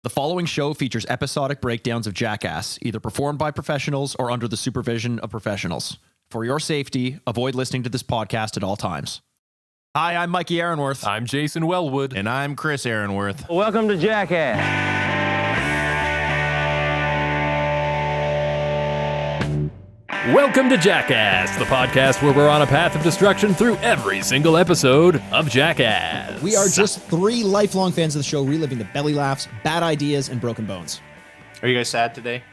The following show features episodic breakdowns of Jackass, either performed by professionals or under the supervision of professionals. For your safety, avoid listening to this podcast at all times. Hi, I'm Mikey Aaronworth. I'm Jason Wellwood. And I'm Chris Aaronworth. Welcome to Jackass. Welcome to Jackass, the podcast where we're on a path of destruction through every single episode of Jackass. We are just three lifelong fans of the show, reliving the belly laughs, bad ideas, and broken bones. Are you guys sad today?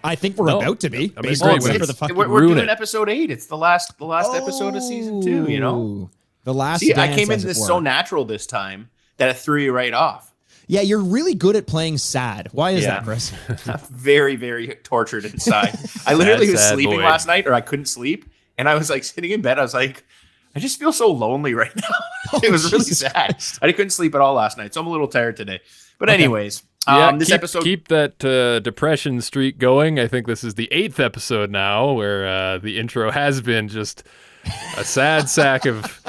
I think we're about to be. I mean, based on great. whatever the fuck We're ruin doing it. episode 8. It's the last episode of season 2, you know? The last See, I dance, came in as it this were. so natural this time that it threw you right off. Yeah, you're really good at playing sad. Why is Yeah. that, Chris? I'm very, very tortured inside. I literally was sad sleeping boy. last night, or I couldn't sleep, and I was like sitting in bed. I was like, I just feel so lonely right now. It was really Jesus sad. Christ. I couldn't sleep at all last night, so I'm a little tired today. But Okay. anyways, this keep, episode... keep that depression streak going. I think this is the 8th episode now where the intro has been just a sad sack of...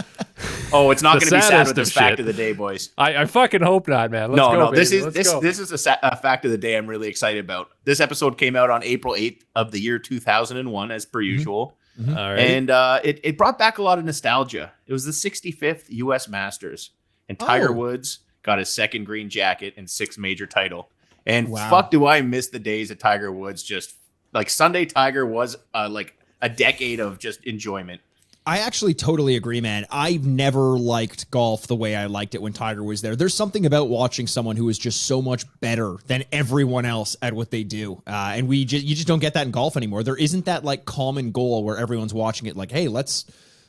Oh, it's not the going to be sad saddest with this of fact shit. of the day, boys. I fucking hope not, man. Let's go, No, baby. this Let's go. is a fact of the day I'm really excited about. This episode came out on April 8th of the year 2001, as per usual. All right. And it brought back a lot of nostalgia. It was the 65th U.S. Masters, and Tiger Woods got his second green jacket and 6th major title. And Wow. fuck, do I miss the days of Tiger Woods. Just like Sunday Tiger was like a decade of just enjoyment. I actually totally agree, man. I've never liked golf the way I liked it when Tiger was there. There's something about watching someone who is just so much better than everyone else at what they do. And you just don't get that in golf anymore. There isn't that like common goal where everyone's watching it like, hey, let's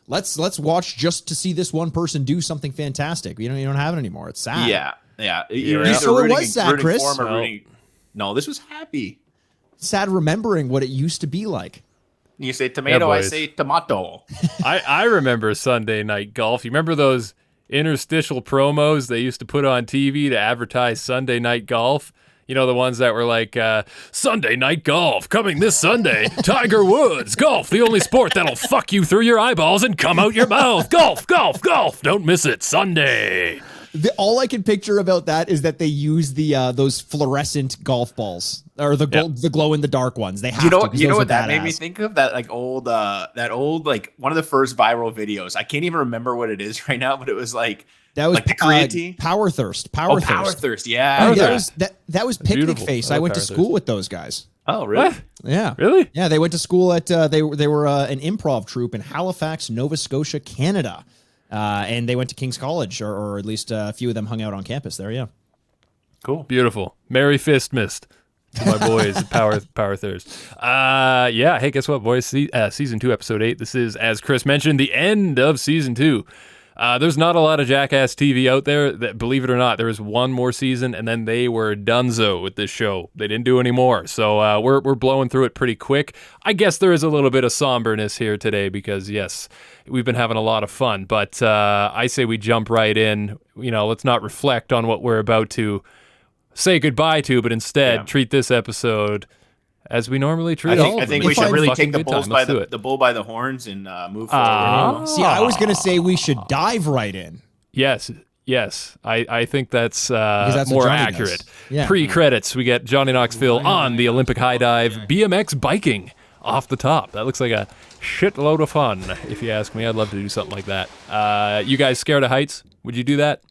watch just to see this one person do something fantastic. You don't have it anymore. It's sad. Yeah. You're Yeah. either So it rooting- was sad, rooting Chris? for him or No. rooting- No, this was happy. Sad remembering what it used to be like. You say tomato, I boys. say tomato. I remember Sunday night golf. You remember those interstitial promos they used to put on TV to advertise Sunday night golf? You know, the ones that were like, Sunday night golf, coming this Sunday. Tiger Woods, golf, the only sport that'll fuck you through your eyeballs and come out your mouth. Golf, golf, golf. Don't miss it. Sunday. All I can picture about that is that they use the those fluorescent golf balls or the glow in the dark ones. They have You know, to, 'cause you know those what are that made me badass. think of? That old like one of the first viral videos. I can't even remember what it is right now, but it was like That was like the creatine. Power Thirst. Power Thirst. Thirst. Yeah. That was Picnic Beautiful. Face. I I love went to Power school Thirst. with those guys. Oh, really? What? Yeah. Really? Yeah, they went to school at they were an improv troupe in Halifax, Nova Scotia, Canada. And they went to King's College, or at least a few of them hung out on campus there. Yeah. Cool. Beautiful. Merry fist missed to my boys at Power Thirst. Yeah. Hey, guess what, boys? Season 2, episode 8. This is, as Chris mentioned, the end of season 2. There's not a lot of Jackass TV out there. That, believe it or not, there was one more season, and then they were donezo with this show. They didn't do any more, so we're blowing through it pretty quick. I guess there is a little bit of somberness here today because, yes, we've been having a lot of fun. But I say we jump right in. You know, let's not reflect on what we're about to say goodbye to, but instead treat this episode as we normally treat all of them. I think we should really take the bulls by Let's do it. the bull by the horns and move forward. See, I was gonna say we should dive right in. Yes. I think that's, that's what more Johnny accurate. does. Yeah. Pre-credits, we get Johnny Knoxville on the Olympic high dive, BMX biking off the top. That looks like a shitload of fun, if you ask me. I'd love to do something like that. You guys scared of heights? Would you do that?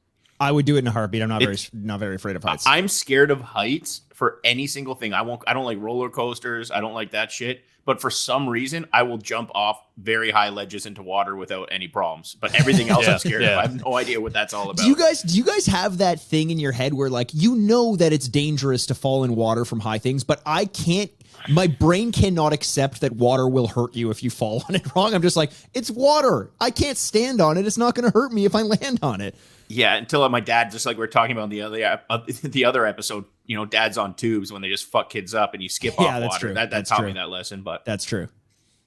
I would do it in a heartbeat. I'm not very afraid of heights. I'm scared of heights for any single thing. I don't like roller coasters. I don't like that shit. But for some reason, I will jump off very high ledges into water without any problems. But everything else I'm scared of. I have no idea what that's all about. Do you guys have that thing in your head where like you know that it's dangerous to fall in water from high things, but I can't. My brain cannot accept that water will hurt you if you fall on it wrong. I'm just like, it's water. I can't stand on it. It's not going to hurt me if I land on it. Yeah, until my dad, just like we are talking about in the other episode, you know, dads on tubes when they just fuck kids up and you skip off that's water. true. That That's taught true. me that lesson. But That's true.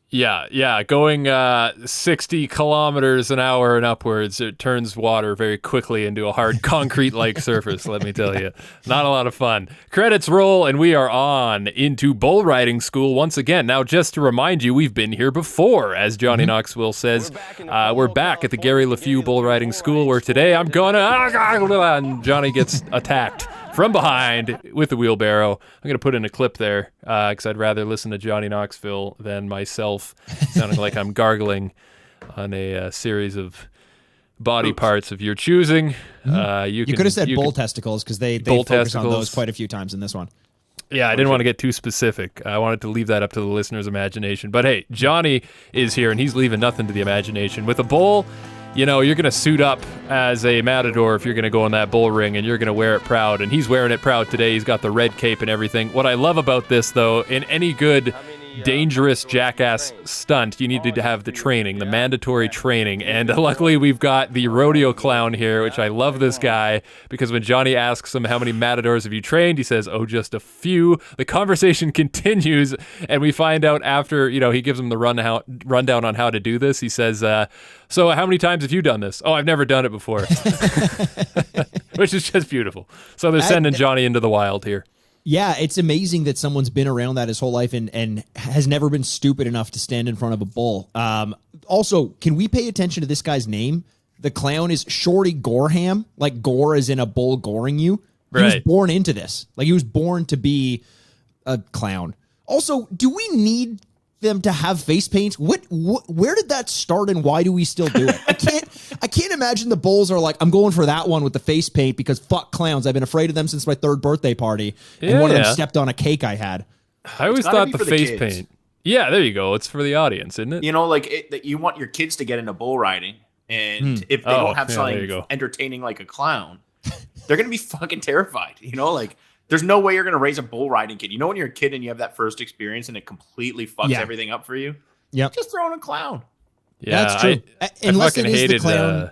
Yeah. Going 60 kilometers an hour and upwards, it turns water very quickly into a hard concrete-like surface, let me tell you. Not a lot of fun. Credits roll, and we are on into bull riding school once again. Now, just to remind you, we've been here before, as Johnny Knoxville says. We're back at the Gary LeFew Bull Riding School, where today I'm gonna... And Johnny gets attacked from behind with the wheelbarrow. I'm going to put in a clip there because I'd rather listen to Johnny Knoxville than myself sounding like I'm gargling on a series of body parts of your choosing. You could have said bull testicles because they focus on those quite a few times in this one. Yeah, I didn't want to get too specific. I wanted to leave that up to the listener's imagination. But hey, Johnny is here, and he's leaving nothing to the imagination. With a bull, you're going to suit up as a Matador if you're going to go in that bull ring, and you're going to wear it proud. And he's wearing it proud today. He's got the red cape and everything. What I love about this, though, in any good dangerous jackass stunt, you need to have the training, the mandatory training. And luckily we've got the rodeo clown here, which I love this guy, because when Johnny asks him how many matadors have you trained, he says, oh, just a few. The conversation continues, and we find out after, he gives him the rundown on how to do this. He says, so how many times have you done this? Oh, I've never done it before. Which is just beautiful. So they're sending Johnny into the wild here. Yeah, it's amazing that someone's been around that his whole life and has never been stupid enough to stand in front of a bull. Also, can we pay attention to this guy's name? The clown is Shorty Gorham, like gore as in a bull goring you. He was born into this. Like, he was born to be a clown. Also, do we need them to have face paint? Where did that start, and why do we still do it? I can't imagine the bulls are like, I'm going for that one with the face paint because fuck clowns. I've been afraid of them since my 3rd birthday party, and one of them stepped on a cake I had. I always thought the face paint. Yeah, there you go. It's for the audience, isn't it? You want your kids to get into bull riding, and if they don't have something entertaining like a clown, they're gonna be fucking terrified. There's no way you're going to raise a bull riding kid. When you're a kid and you have that first experience and it completely fucks everything up for you? Yep. Just throw in a clown. Yeah, that's true. Unless it is the clown.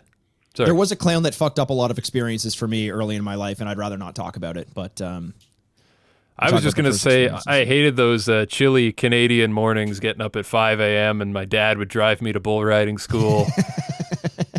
Sorry. There was a clown that fucked up a lot of experiences for me early in my life, and I'd rather not talk about it. But I was just going to say, I hated those chilly Canadian mornings getting up at 5 a.m. and my dad would drive me to bull riding school.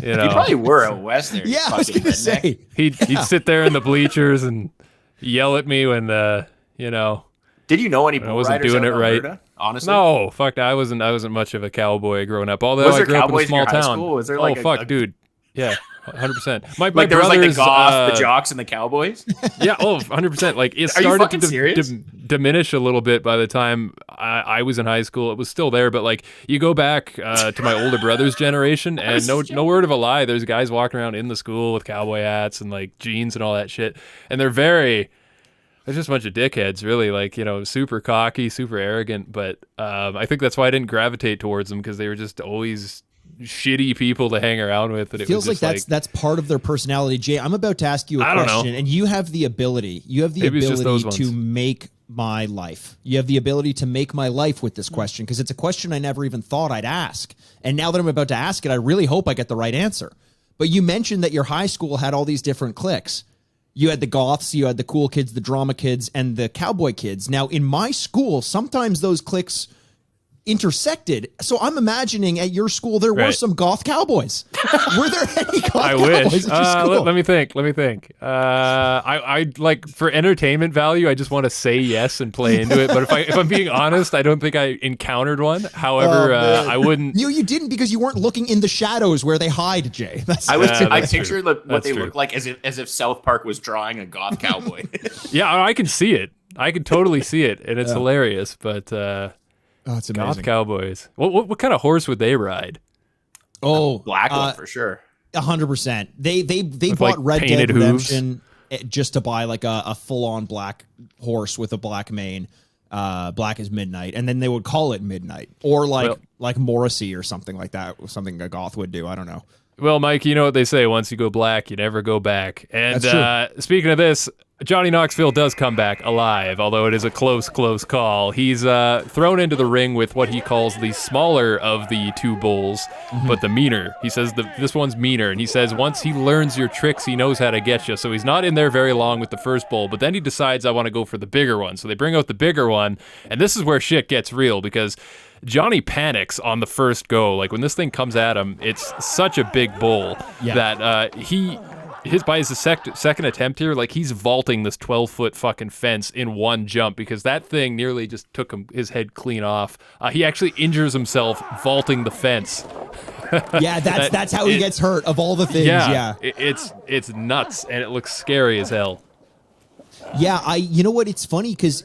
You probably were out west there. Yeah, I was going to say. He'd sit there in the bleachers and yell at me when Did you know any bull riders doing it Alberta, right? Honestly, no, fuck. I wasn't much of a cowboy growing up. Although I grew up in a small town. Was there like dude? Yeah, 100%. My there was like the goth, the jocks, and the cowboys. Yeah, 100%. Like it started to diminish a little bit by the time I was in high school. It was still there, but like you go back to my older brother's generation, and no word of a lie, there's guys walking around in the school with cowboy hats and like jeans and all that shit, and they're just a bunch of dickheads, really, like, super cocky, super arrogant. But I think that's why I didn't gravitate towards them, because they were just always shitty people to hang around with. And it feels was like that's part of their personality. Jay, I'm about to ask you a question, and you have the ability. You have the ability to make my life. You have the ability to make my life with this question, because it's a question I never even thought I'd ask. And now that I'm about to ask it, I really hope I get the right answer. But you mentioned that your high school had all these different cliques. You had the goths, you had the cool kids, the drama kids, and the cowboy kids. Now, in my school, sometimes those cliques intersected. So I'm imagining at your school there were some goth cowboys. Were there any goth cowboys at your school? Let me think. I like, for entertainment value, I just want to say yes and play into it. But if I'm being honest, I don't think I encountered one. However, I wouldn't. You didn't, because you weren't looking in the shadows where they hide, Jay. I pictured what they look like as if South Park was drawing a goth cowboy. Yeah, I can see it. I can totally see it, and it's hilarious. But it's amazing. Goth cowboys. What kind of horse would they ride? Oh, black one for sure. 100%. They bought like Red Dead Redemption hooves? Just to buy like a full on black horse with a black mane. Black as midnight, and then they would call it Midnight, or like Morrissey or something like that. Something a goth would do. I don't know. Well, Mike, you know what they say: once you go black, you never go back. And speaking of this, Johnny Knoxville does come back alive, although it is a close call. He's thrown into the ring with what he calls the smaller of the two bulls, but the meaner. He says this one's meaner, and he says once he learns your tricks, he knows how to get you. So he's not in there very long with the first bull, but then he decides, I want to go for the bigger one. So they bring out the bigger one, and this is where shit gets real, because Johnny panics on the first go. Like, when this thing comes at him, it's such a big bull that by his second attempt here, like, he's vaulting this 12-foot fucking fence in one jump, because that thing nearly just took his head clean off. He actually injures himself vaulting the fence. Yeah, that's how he gets hurt, of all the things. Yeah. It's nuts, and it looks scary as hell. Yeah, you know what? It's funny because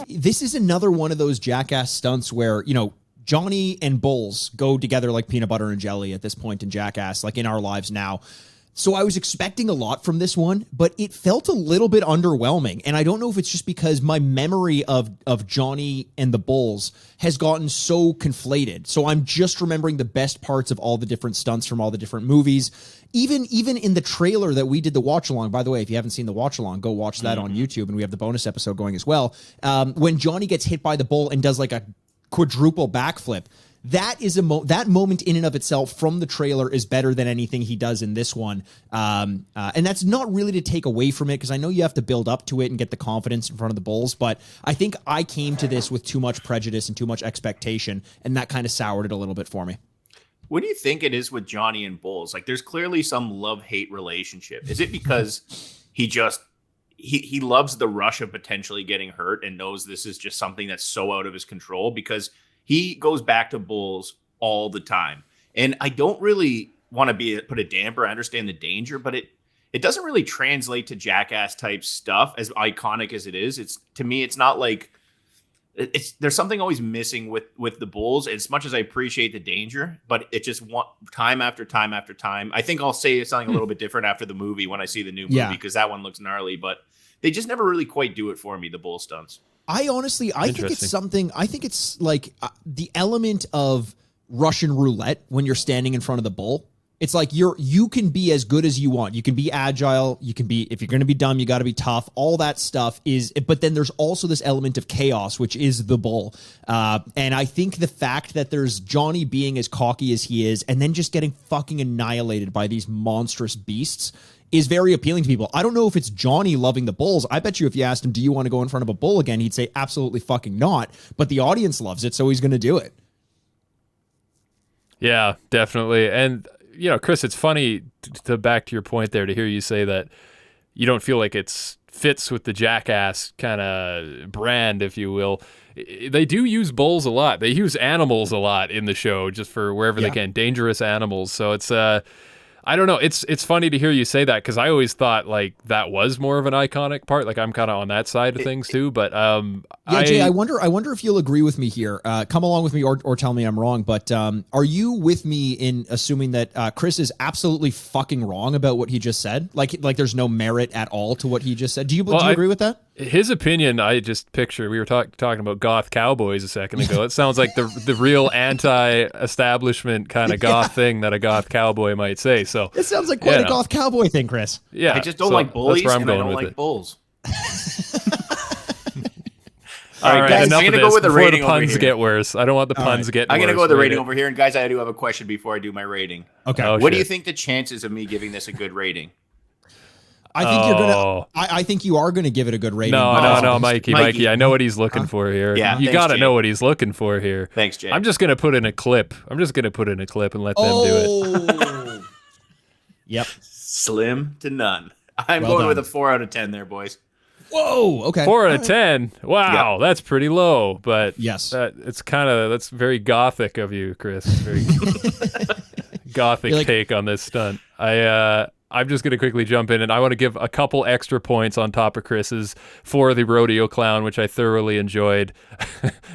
this is another one of those Jackass stunts where, Johnny and Bulls go together like peanut butter and jelly at this point in Jackass, like in our lives now. So I was expecting a lot from this one, but it felt a little bit underwhelming. And I don't know if it's just because my memory of Johnny and the Bulls has gotten so conflated. So I'm just remembering the best parts of all the different stunts from all the different movies. Even in the trailer that we did the watch along, by the way, if you haven't seen the watch along, go watch that on YouTube. And we have the bonus episode going as well. When Johnny gets hit by the bull and does like a quadruple backflip, that is that moment in and of itself from the trailer is better than anything he does in this one. And that's not really to take away from it, because I know you have to build up to it and get the confidence in front of the Bulls. But I think I came to this with too much prejudice and too much expectation, and that kind of soured it a little bit for me. What do you think it is with Johnny and Bulls? Like, there's clearly some love-hate relationship. Is it because he loves the rush of potentially getting hurt and knows this is just something that's so out of his control? Because he goes back to Bulls all the time. And I don't really want to put a damper. I understand the danger, but it doesn't really translate to Jackass type stuff, as iconic as it is. To me, it's not like there's something always missing with the Bulls. As much as I appreciate the danger, but it just time after time after time. I think I'll say something a little bit different after the movie when I see the new movie, because that one looks gnarly, but they just never really quite do it for me, the Bull stunts. I think it's something. I think it's like the element of Russian roulette when you're standing in front of the bull. It's like you can be as good as you want. You can be agile. You can be, if you're going to be dumb, you got to be tough. All that stuff is, but then there's also this element of chaos, which is the bull. And I think the fact that there's Johnny being as cocky as he is, and then just getting fucking annihilated by these monstrous beasts, is very appealing to people. I don't know if it's Johnny loving the bulls. I bet you if you asked him, do you want to go in front of a bull again? He'd say absolutely fucking not. But the audience loves it, so he's going to do it. Yeah, definitely. And, Chris, it's funny to back to your point there, to hear you say that you don't feel like it fits with the Jackass kind of brand, if you will. They do use bulls a lot. They use animals a lot in the show, just for wherever they can, dangerous animals. So it's I don't know. It's funny to hear you say that, because I always thought like that was more of an iconic part. Like I'm kind of on that side of things too. But Jay, I wonder if you'll agree with me here. Come along with me, or tell me I'm wrong. But are you with me in assuming that Chris is absolutely fucking wrong about what he just said? Like there's no merit at all to what he just said. Do you agree with that? His opinion, I just picture, we were talking about goth cowboys a second ago. It sounds like the real anti-establishment kind of goth thing that a goth cowboy might say. So it sounds like quite a goth cowboy thing, Chris. Yeah, I just don't like bullies, and I don't like bulls. All right, guys, I'm going to go with the rating the puns over here. get worse. I don't want the puns getting worse. I'm going to go with the rating over here. And guys, I do have a question before I do my rating. Okay. What do you think the chances of me giving this a good rating? I think you're gonna. I think you are gonna give it a good rating. No, Mikey. I know what he's looking for here. Yeah, you got to know what he's looking for here. Thanks, Jay. I'm just gonna put in a clip. and let them do it. Yep. Slim to none. I'm going with a 4 out of 10 there, boys. Whoa. Okay. 4 out of 10. Wow, that's pretty low. But yes, that's very gothic of you, Chris. Very gothic take on this stunt. I'm just going to quickly jump in, and I want to give a couple extra points on top of Chris's for the rodeo clown, which I thoroughly enjoyed.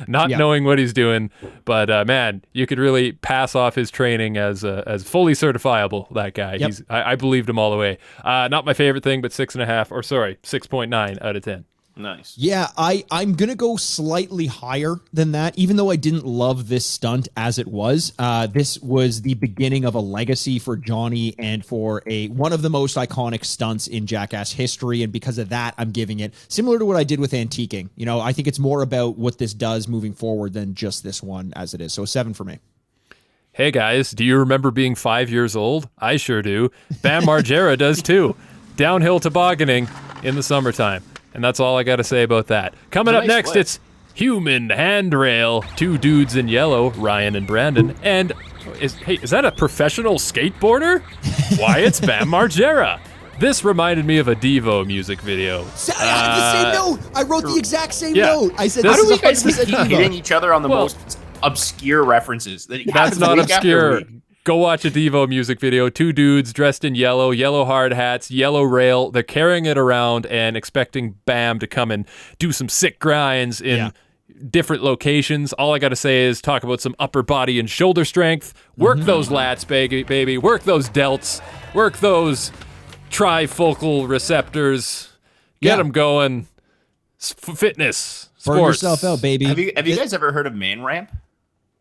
Not knowing what he's doing, but man, you could really pass off his training as fully certifiable, that guy. Yep. I believed him all the way. Not my favorite thing, but 6.9 out of 10. Nice. Yeah, I'm going to go slightly higher than that, even though I didn't love this stunt as it was. This was the beginning of a legacy for Johnny and for one of the most iconic stunts in Jackass history, and because of that, I'm giving it, similar to what I did with Antiquing. I think it's more about what this does moving forward than just this one as it is. So a 7 for me. Hey guys, do you remember being 5 years old? I sure do. Bam Margera does too. Downhill tobogganing in the summertime. And that's all I got to say about that. Coming up next, it's Human Handrail. 2 dudes in yellow, Ryan and Brandon. And is that a professional skateboarder? Why, it's Bam Margera. This reminded me of a Devo music video. I have the same note. I wrote the exact same note. I said, how do we guys keep hitting each other on the most obscure references? That's not obscure. Go watch a Devo music video. 2 dudes dressed in yellow hard hats, yellow rail. They're carrying it around and expecting Bam to come and do some sick grinds in different locations. All I got to say is talk about some upper body and shoulder strength. Work those lats, baby. Work those delts. Work those trifocal receptors. Get them going. Fitness. Burn Sports. yourself out, baby. Have you guys ever heard of man ramp?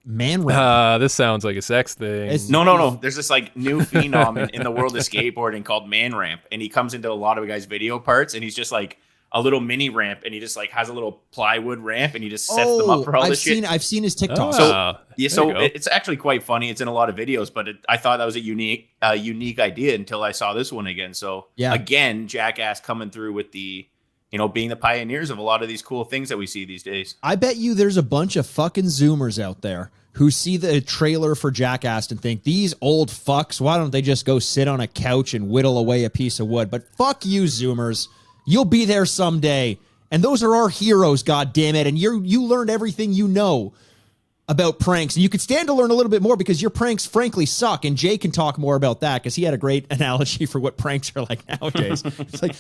Man ramp. This sounds like a sex thing. No. There's this like new phenom in the world of skateboarding called man ramp, and he comes into a lot of guys' video parts, and he's just like a little mini ramp, and he just like has a little plywood ramp, and he just sets them up for all this shit. I've seen his TikTok. So it's actually quite funny. It's in a lot of videos, but I thought that was a unique idea until I saw this one again. So again, Jackass coming through with the, being the pioneers of a lot of these cool things that we see these days. I bet you there's a bunch of fucking Zoomers out there who see the trailer for Jackass and think, these old fucks, why don't they just go sit on a couch and whittle away a piece of wood? But fuck you, Zoomers. You'll be there someday. And those are our heroes, goddammit. And you learned everything you know about pranks. And you could stand to learn a little bit more because your pranks, frankly, suck. And Jay can talk more about that because he had a great analogy for what pranks are like nowadays. It's like,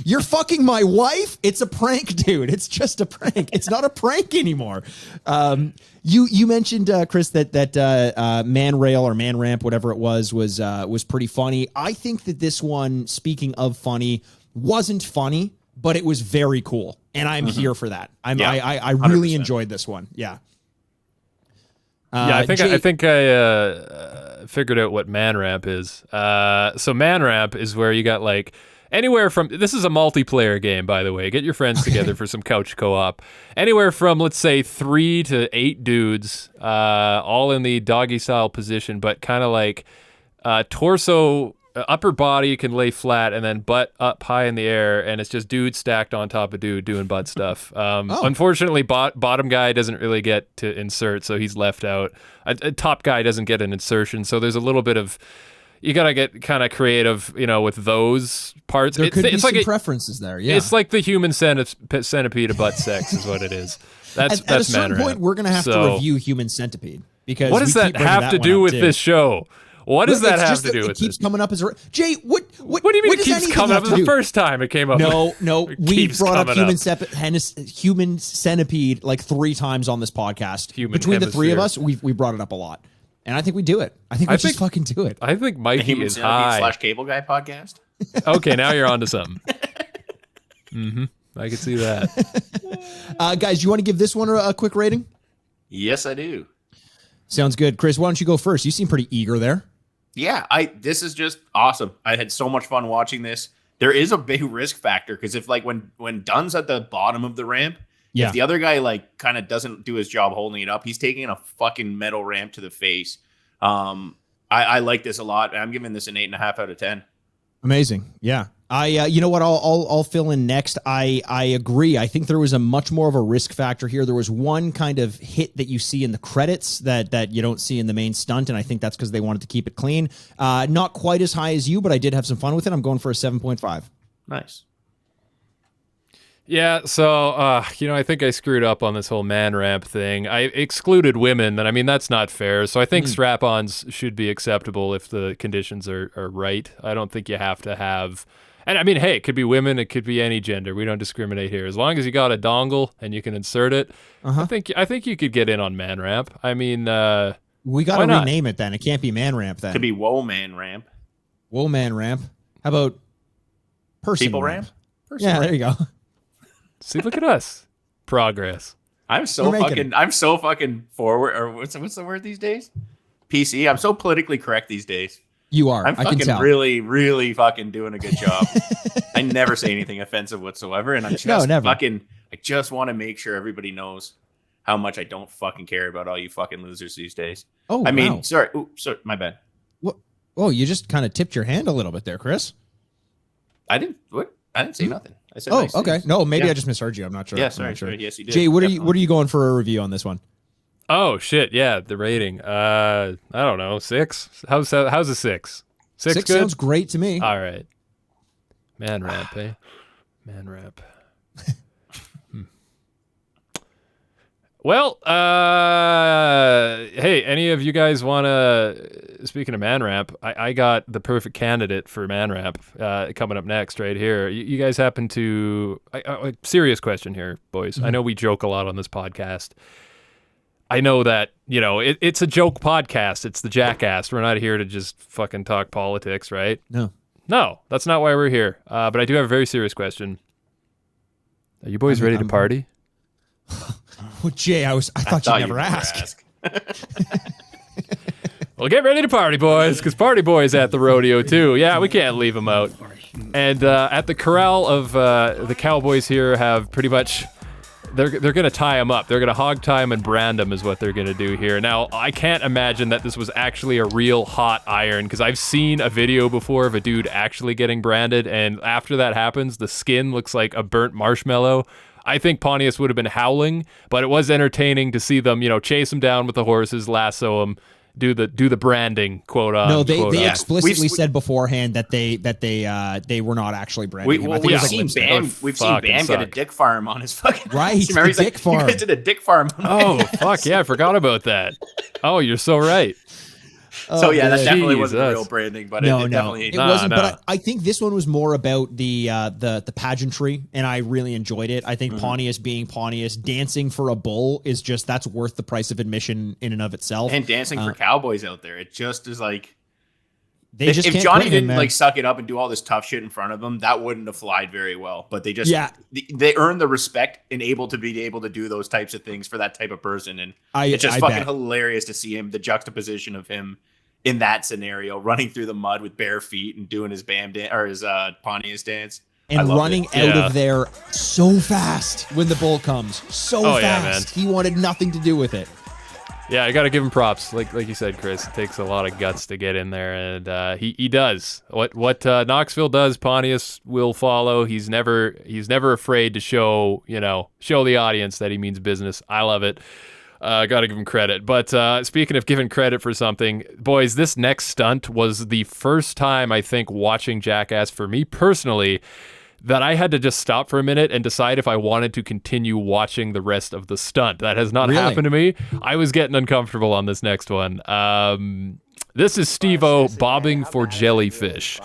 you're fucking my wife? It's a prank, dude. It's just a prank. It's not a prank anymore. You mentioned, Chris, that man rail or man ramp, whatever it was pretty funny. I think that this one, speaking of funny, wasn't funny, but it was very cool, and I'm here for that. I really 100%. enjoyed this one. Yeah. I think I figured out what man ramp is. So man ramp is where you got like anywhere from, this is a multiplayer game, by the way. Get your friends together for some couch co-op. Anywhere from, let's say, 3 to 8 dudes, all in the doggy style position, but kind of like torso. Upper body can lay flat and then butt up high in the air, and it's just dude stacked on top of dude doing butt stuff. Unfortunately, bottom guy doesn't really get to insert, so he's left out. A top guy doesn't get an insertion, so there's a little bit of, you gotta get kind of creative, with those parts. There could be it's like some preferences there. Yeah, it's like the human centipede of butt sex is what it is. That's at a certain point, we're gonna have to review Human Centipede because what does that have to do with this show? What does that have to do with it? It keeps coming up as Jay. What do you mean it keeps coming up? The first time it came up. No. We brought up Human Centipede like 3 times on this podcast. Between the 3 of us, we brought it up a lot, and I think we do it. I think we just fucking do it. I think Mikey is high. /Cable Guy podcast. Okay, now you're onto something. I can see that. Guys, you want to give this one a quick rating? Yes, I do. Sounds good, Chris. Why don't you go first? You seem pretty eager there. Yeah, this is just awesome. I had so much fun watching this. There is a big risk factor because if like when Dunn's at the bottom of the ramp, if the other guy like kind of doesn't do his job holding it up, he's taking a fucking metal ramp to the face. I like this a lot. I'm giving this an 8.5 out of 10. Amazing. Yeah. You know what? I'll fill in next. I agree. I think there was a much more of a risk factor here. There was one kind of hit that you see in the credits that you don't see in the main stunt, and I think that's because they wanted to keep it clean. Not quite as high as you, but I did have some fun with it. I'm going for a 7.5. Nice. Yeah, so, I think I screwed up on this whole man ramp thing. I excluded women, and I mean, that's not fair. So I think strap-ons should be acceptable if the conditions are right. I don't think you have to have... And I mean, hey, it could be women, it could be any gender. We don't discriminate here. As long as you got a dongle and you can insert it, I think you could get in on man ramp. I mean, we got to rename it then. It can't be man ramp then. It could be whoa man ramp. Whoa man ramp. How about person people ramp? Person ramp. There you go. See, look at us. Progress. I'm so fucking forward, or what's the word these days? PC. I'm so politically correct these days. You are. I'm fucking really, really fucking doing a good job. I never say anything offensive whatsoever, and I'm just I just want to make sure everybody knows how much I don't fucking care about all you fucking losers these days. Oh, I mean, sorry, my bad. What? Oh, you just kind of tipped your hand a little bit there, Chris. I didn't say nothing. I said nice okay. Things. No, maybe I just misheard you. I'm not sure. Yeah, sorry. Yes, you did. Jay, what are you going for a review on this one? Oh shit, yeah, the rating. I don't know, 6. How's a 6? 6 good? Sounds great to me. All right. Man ramp, eh? Man ramp. Well, hey, any of you guys want to speaking of man ramp, I got the perfect candidate for man ramp coming up next right here. You guys happen to... serious question here, boys. I know we joke a lot on this podcast. I know that, it's a joke podcast. It's the Jackass. We're not here to just fucking talk politics, right? No, that's not why we're here. But I do have a very serious question. Are you boys ready to party? Well, Jay, I thought you'd never ask. Well, get ready to party, boys, because Party Boy's at the rodeo, too. Yeah, we can't leave him out. And at the corral of the cowboys here have pretty much... They're going to tie him up. They're going to hog tie him and brand him is what they're going to do here. Now, I can't imagine that this was actually a real hot iron because I've seen a video before of a dude actually getting branded, and after that happens, the skin looks like a burnt marshmallow. I think Pontius would have been howling, but it was entertaining to see them, chase him down with the horses, lasso him, do the branding, quote on. No, they explicitly said beforehand that they were not actually branding him. We've seen Bam get a dick farm on his fucking right. Remember, dick farm. You guys did a dick farm. Oh fuck yeah, I forgot about that. Oh, you're so right. So yeah, that definitely wasn't real branding, but it definitely it wasn't. But I think this one was more about the pageantry, and I really enjoyed it. I think Pontius being Pontius, dancing for a bull is that's worth the price of admission in and of itself. And dancing for cowboys out there, it just is like if Johnny didn't suck it up and do all this tough shit in front of them, that wouldn't have flied very well. But they just they earn the respect and able to do those types of things for that type of person, and it's just fucking hilarious to see him, the juxtaposition of him in that scenario, running through the mud with bare feet and doing his his Pontius dance. And running out of there so fast when the bull comes. So fast. Yeah, man. He wanted nothing to do with it. Yeah, I got to give him props. Like you said, Chris, it takes a lot of guts to get in there, and he does. What Knoxville does, Pontius will follow. He's never afraid to show the audience that he means business. I love it. Got to give him credit. But speaking of giving credit for something, boys, this next stunt was the first time, I think, watching Jackass for me personally, that I had to just stop for a minute and decide if I wanted to continue watching the rest of the stunt. That has not happened to me. I was getting uncomfortable on this next one. This is Steve-O bobbing for Jellyfish.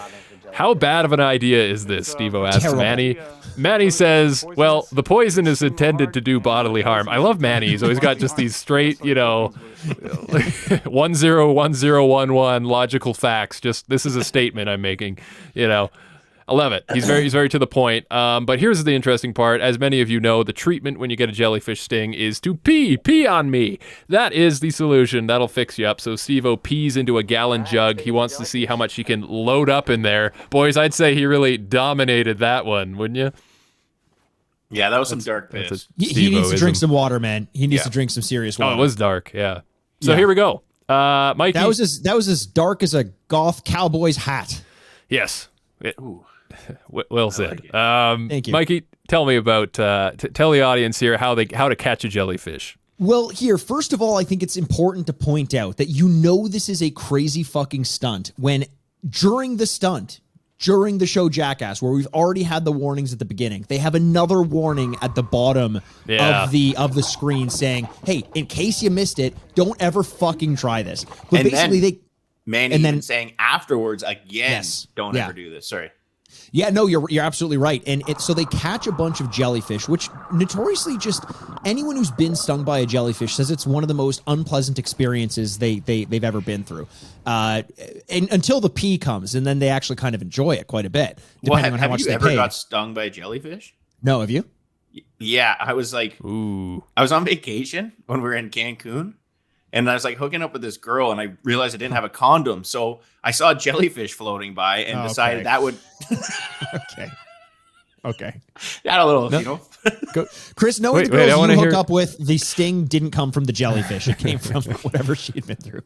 How bad of an idea is this, Steve-O asks Manny. Manny says, well, the poison is intended to do bodily harm. I love Manny. He's always got just these straight, 101011 logical facts. Just, this is a statement I'm making, I love it. He's very to the point. But here's the interesting part. As many of you know, the treatment when you get a jellyfish sting is to pee on me. That is the solution. That'll fix you up. So Steve-O pees into a gallon jug. He wants to see how much he can load up in there. Boys, I'd say he really dominated that one, wouldn't you? Yeah, that was some dark piss. He needs to drink some water, man. He needs to drink some serious water. Oh, it was dark, yeah. So here we go. Mikey. That was as dark as a goth cowboy's hat. Yes. Well said. Thank you. Mikey, tell me about, tell the audience here how to catch a jellyfish. Well, here, first of all, I think it's important to point out that this is a crazy fucking stunt when during the show Jackass, where we've already had the warnings at the beginning, they have another warning at the bottom of the screen saying, hey, in case you missed it, don't ever fucking try this. But and basically then saying afterwards again, don't ever do this. Sorry. Yeah, no, you're absolutely right. And so they catch a bunch of jellyfish, which notoriously just anyone who's been stung by a jellyfish says it's one of the most unpleasant experiences they've ever been through. And until the pee comes, and then they actually kind of enjoy it quite a bit, depending on how much they pay. Have you ever got stung by a jellyfish? No, have you? Yeah, I was like, I was on vacation when we were in Cancun. And I was like hooking up with this girl, and I realized I didn't have a condom. So I saw a jellyfish floating by and decided that would. Okay. Got a little, Chris, no one of the girls you hook up with, the sting didn't come from the jellyfish. It came from whatever she had been through.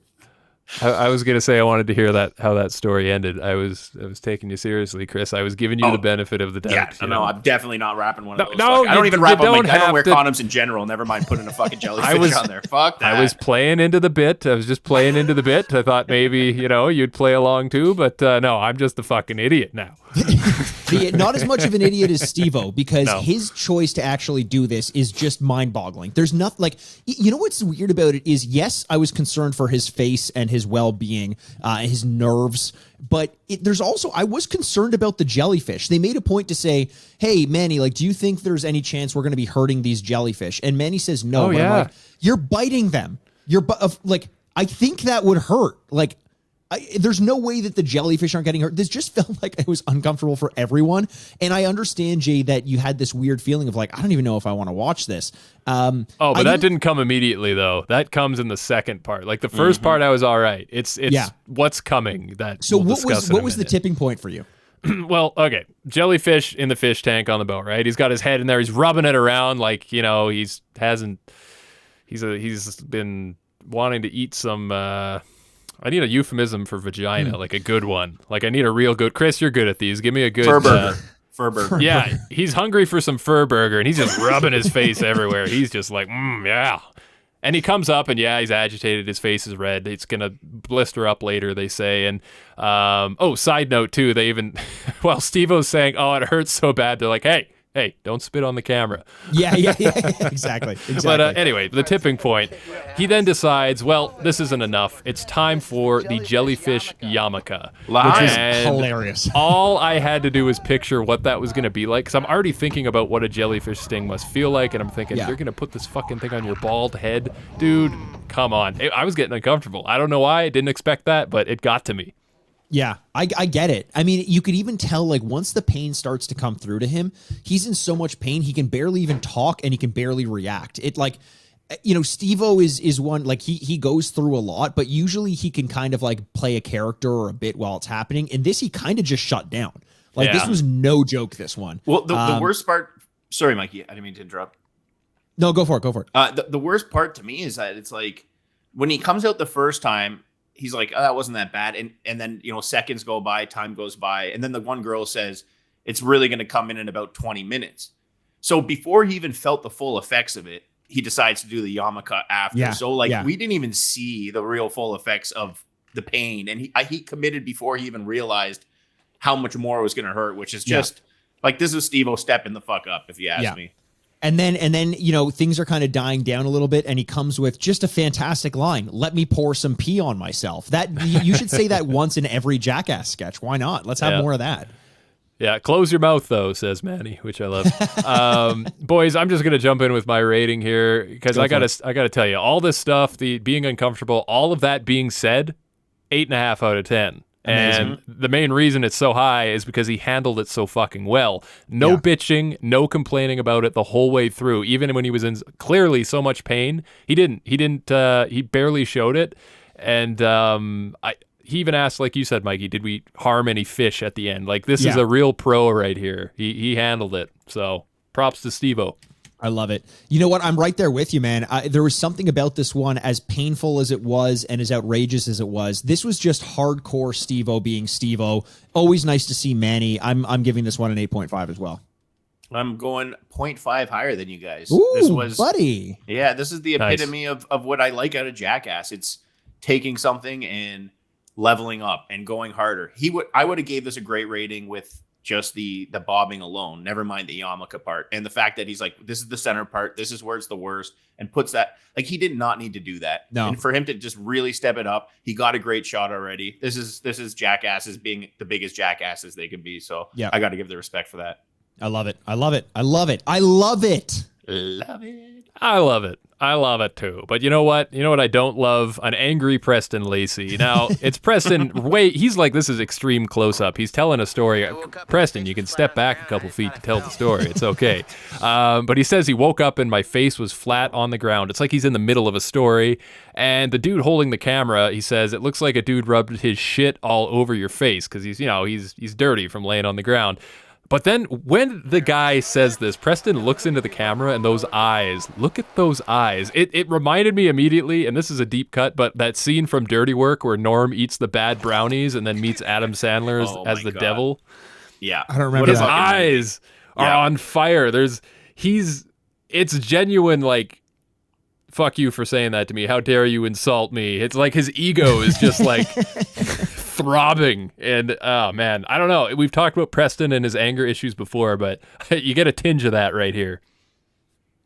I was going to say I wanted to hear how that story ended. I was taking you seriously, Chris. I was giving you the benefit of the doubt. Yeah, no, I'm definitely not wrapping one of those. No, I don't even wrap on I don't wear condoms in general. Never mind putting a fucking jellyfish on there. Fuck that. I was playing into the bit. I was just playing into the bit. I thought maybe, you'd play along too, but no, I'm just a fucking idiot now. Not as much of an idiot as Steve-O, because his choice to actually do this is just mind-boggling. There's nothing what's weird about it is, yes, I was concerned for his face and his his well-being, his nerves. But there's also, I was concerned about the jellyfish. They made a point to say, hey, Manny, like, do you think there's any chance we're going to be hurting these jellyfish? And Manny says, no. Oh, but yeah. I'm like, you're biting them. Like, I think that would hurt. Like, there's no way that the jellyfish aren't getting hurt. This just felt like it was uncomfortable for everyone. And I understand, Jay, that you had this weird feeling of like, I don't even know if I want to watch this. But that didn't come immediately, though. That comes in the second part. Like the first part, I was all right. It's what's coming that so we'll what discuss was the tipping point for you? Well, okay. Jellyfish in the fish tank on the boat, right? He's got his head in there. He's rubbing it around like, you know, he's been wanting to eat some I need a euphemism for vagina, like a good one. Like I need a real good. Chris, you're good at these. Give me a good fur burger. Fur burger. Yeah, he's hungry for some fur burger, and he's just rubbing his face everywhere. He's just like, yeah. And he comes up, and yeah, he's agitated. His face is red. It's gonna blister up later, they say. And side note too, they even while Steve-O's saying, "Oh, it hurts so bad," they're like, Hey, don't spit on the camera. Yeah, exactly. But anyway, the tipping point. He then decides, well, this isn't enough. It's time for the Jellyfishyarmulke. Which is hilarious. All I had to do was picture what that was going to be like, because I'm already thinking about what a jellyfish sting must feel like, and I'm thinking, they're going to put this fucking thing on your bald head? Dude, come on. I was getting uncomfortable. I don't know why. I didn't expect that, but it got to me. Yeah, I get it. I mean, you could even tell, like, once the pain starts to come through to him, he's in so much pain, he can barely even talk and he can barely react. It, like, you know, Steve-O is one, like, he goes through a lot, but usually he can kind of, like, play a character or a bit while it's happening. And this, he kind of just shut down. Like, this was no joke, this one. Well, the worst part, sorry, Mikey, I didn't mean to interrupt. No, go for it. The worst part to me is that it's like, when he comes out the first time, he's like, oh, that wasn't that bad. And then, you know, seconds go by, time goes by. And then the one girl says, it's really going to come in about 20 minutes. So before he even felt the full effects of it, he decides to do the yarmulke after. Yeah, so we didn't even see the real full effects of the pain. And he committed before he even realized how much more it was going to hurt, which is just like, this is Steve-O stepping the fuck up, if you ask me. And then, you know, things are kind of dying down a little bit, and he comes with just a fantastic line. Let me pour some pee on myself. That you should say that once in every Jackass sketch. Why not? Let's have more of that. Yeah, close your mouth, though, says Manny, which I love. Boys, I'm just going to jump in with my rating here, because I gotta tell you, all this stuff, the being uncomfortable, all of that being said, 8.5 out of 10. Amazing. And the main reason it's so high is because he handled it so fucking well. No bitching, no complaining about it the whole way through. Even when he was in clearly so much pain, he barely showed it. And he even asked, like you said, Mikey, did we harm any fish at the end? Like, this is a real pro right here. He handled it. So props to Steve-O. I love it. You know what? I'm right there with you, man. There was something about this one, as painful as it was and as outrageous as it was. This was just hardcore Steve-O being Steve-O. Always nice to see Manny. I'm giving this one an 8.5 as well. I'm going 0.5 higher than you guys. Ooh, this was, buddy. Yeah, this is the epitome of what I like out of Jackass. It's taking something and leveling up and going harder. I would have gave this a great rating with just the bobbing alone, never mind the yarmulke part. And the fact that he's like, this is the center part, this is where it's the worst, and puts that, like, he did not need to do that. No. And for him to just really step it up, he got a great shot already. This is Jackasses being the biggest jackasses they could be. So I got to give the respect for that. I love it. I love it. I love it. I love it. Love it. I love it. I love it too. But you know what? You know what I don't love? An angry Preston Lacey. Now, it's Preston. He's like, this is extreme close up. He's telling a story. Preston, you can step back a couple feet to tell the story. It's okay. But he says he woke up and my face was flat on the ground. It's like he's in the middle of a story. And the dude holding the camera, he says, it looks like a dude rubbed his shit all over your face because he's dirty from laying on the ground. But then when the guy says this, Preston looks into the camera and those eyes, look at those eyes. It reminded me immediately, and this is a deep cut, but that scene from Dirty Work where Norm eats the bad brownies and then meets Adam Sandler as the devil. Yeah. I don't remember His eyes are on fire. It's genuine, like, fuck you for saying that to me. How dare you insult me? It's like his ego is just like throbbing. And oh man, I don't know. We've talked about Preston and his anger issues before, but you get a tinge of that right here.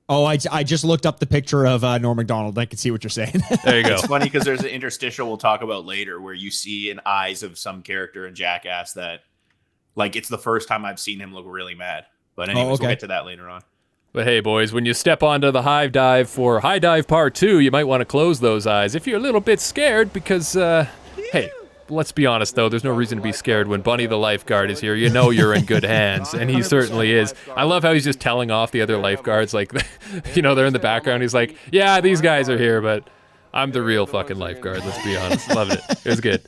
Oh, I just looked up the picture of Norm Macdonald. I can see what you're saying. There you go. It's funny because there's an interstitial we'll talk about later where you see in eyes of some character in Jackass that, like, it's the first time I've seen him look really mad. But anyways, we'll get to that later on. But hey, boys, when you step onto the high dive for High Dive Part 2, you might want to close those eyes if you're a little bit scared because, hey, let's be honest, though. There's no reason to be scared when Bunny the lifeguard is here. You know you're in good hands, and he certainly is. I love how he's just telling off the other lifeguards. Like, you know, they're in the background. He's like, yeah, these guys are here, but I'm the real fucking lifeguard. Let's be honest. Loved it. It was good.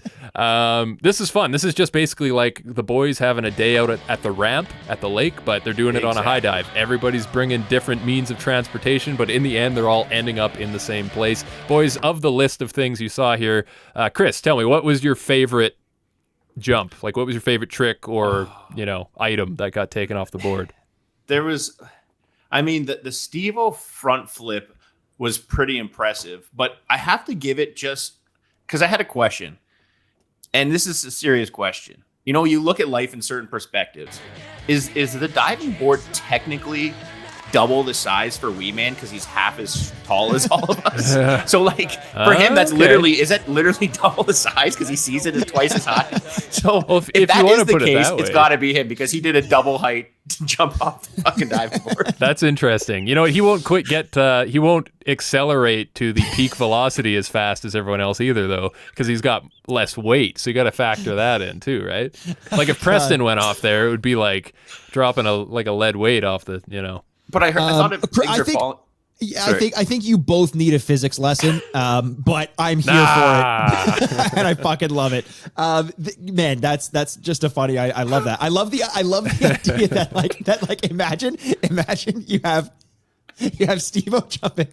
This is fun. This is just basically like the boys having a day out at the ramp at the lake, but they're doing it on a high dive. Everybody's bringing different means of transportation, but in the end, they're all ending up in the same place. Boys, of the list of things you saw here, Chris, tell me, what was your favorite jump? Like, what was your favorite trick or, you know, item that got taken off the board? There was, I mean, the Steve-O front flip was pretty impressive, but I have to give it just because I had a question. And this is a serious question. You know, you look at life in certain perspectives. Is the diving board technically double the size for Wee Man because he's half as tall as all of us? So, like, for him, that's literally double the size because he sees it as twice as high. So, well, if that is the case, it's got to be him because he did a double height jump off the fucking diving board. That's interesting. You know, he won't he won't accelerate to the peak velocity as fast as everyone else either, though, because he's got less weight. So you got to factor that in too, right? Like if Preston went off there, it would be like dropping a lead weight off the, you know. But I thought things are falling. Yeah, I think you both need a physics lesson, but I'm here for it, and I fucking love it. Man, that's just a funny. I love that. I love the idea that imagine you have Steve-O jumping,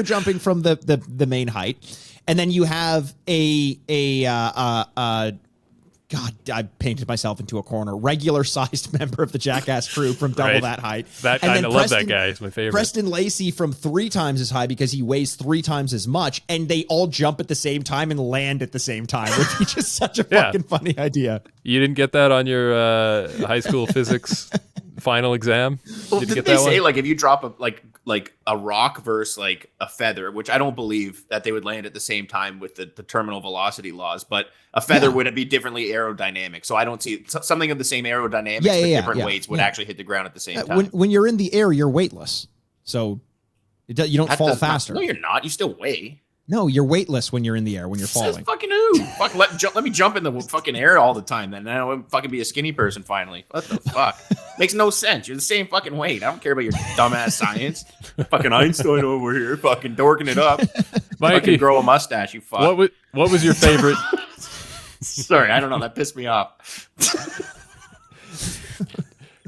jumping from the main height, and then you have God, I painted myself into a corner. Regular-sized member of the Jackass crew from double that height. I love that guy. He's my favorite. Preston Lacey from 3 times as high because he weighs 3 times as much, and they all jump at the same time and land at the same time, which is just such a fucking funny idea. You didn't get that on your high school physics final exam? Well, didn't they say, like, if you drop a rock versus like a feather, which I don't believe that they would land at the same time with the terminal velocity laws, but a feather would be differently aerodynamic. So I don't see something of the same aerodynamics, but different weights would actually hit the ground at the same time. When you're in the air, you're weightless. So you don't fall faster. No, you're not. You still weigh. No, you're weightless when you're in the air, when you're falling. Fucking who? Fuck, let me jump in the fucking air all the time then. And I won't fucking be a skinny person finally. What the fuck? Makes no sense. You're the same fucking weight. I don't care about your dumbass science. Fucking Einstein over here fucking dorking it up. Mikey, fucking grow a mustache, you fuck. What was your favorite? Sorry, I don't know. That pissed me off.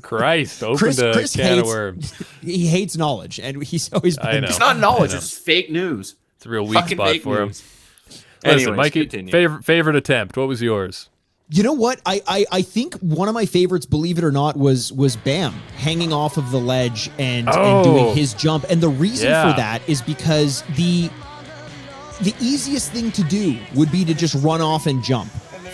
Christ, opened a can of worms. He hates knowledge, and he's always been. I know. It's not knowledge. It's fake news. It's a real weak fucking spot for him. Listen, Mikey, favorite attempt. What was yours? You know what? I think one of my favorites, believe it or not, was Bam hanging off of the ledge and doing his jump. And the reason for that is because the easiest thing to do would be to just run off and jump.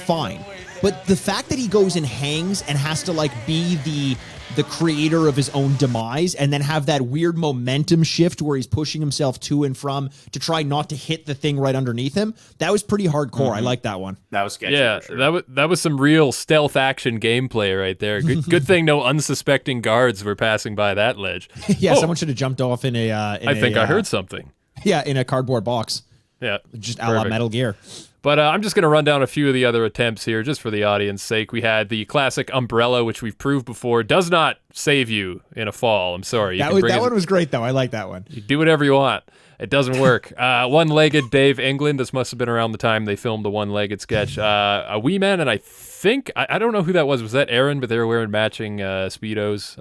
Fine. But the fact that he goes and hangs and has to like be the creator of his own demise and then have that weird momentum shift where he's pushing himself to and from to try not to hit the thing right underneath him, that was pretty hardcore. Mm-hmm. I like that one. That was sketchy. Yeah, for sure. that was some real stealth action gameplay right there. Good thing no unsuspecting guards were passing by that ledge. Yeah, someone should have jumped off in a I heard something. Yeah, in a cardboard box. Yeah. Just a la Metal Gear. But I'm just going to run down a few of the other attempts here, just for the audience's sake. We had the classic umbrella, which we've proved before, does not save you in a fall. I'm sorry. That one was great, though. I like that one. You do whatever you want. It doesn't work. One-legged Dave England. This must have been around the time they filmed the one-legged sketch. A wee man, and I think, I don't know who that was. Was that Aaron? But they were wearing matching Speedos.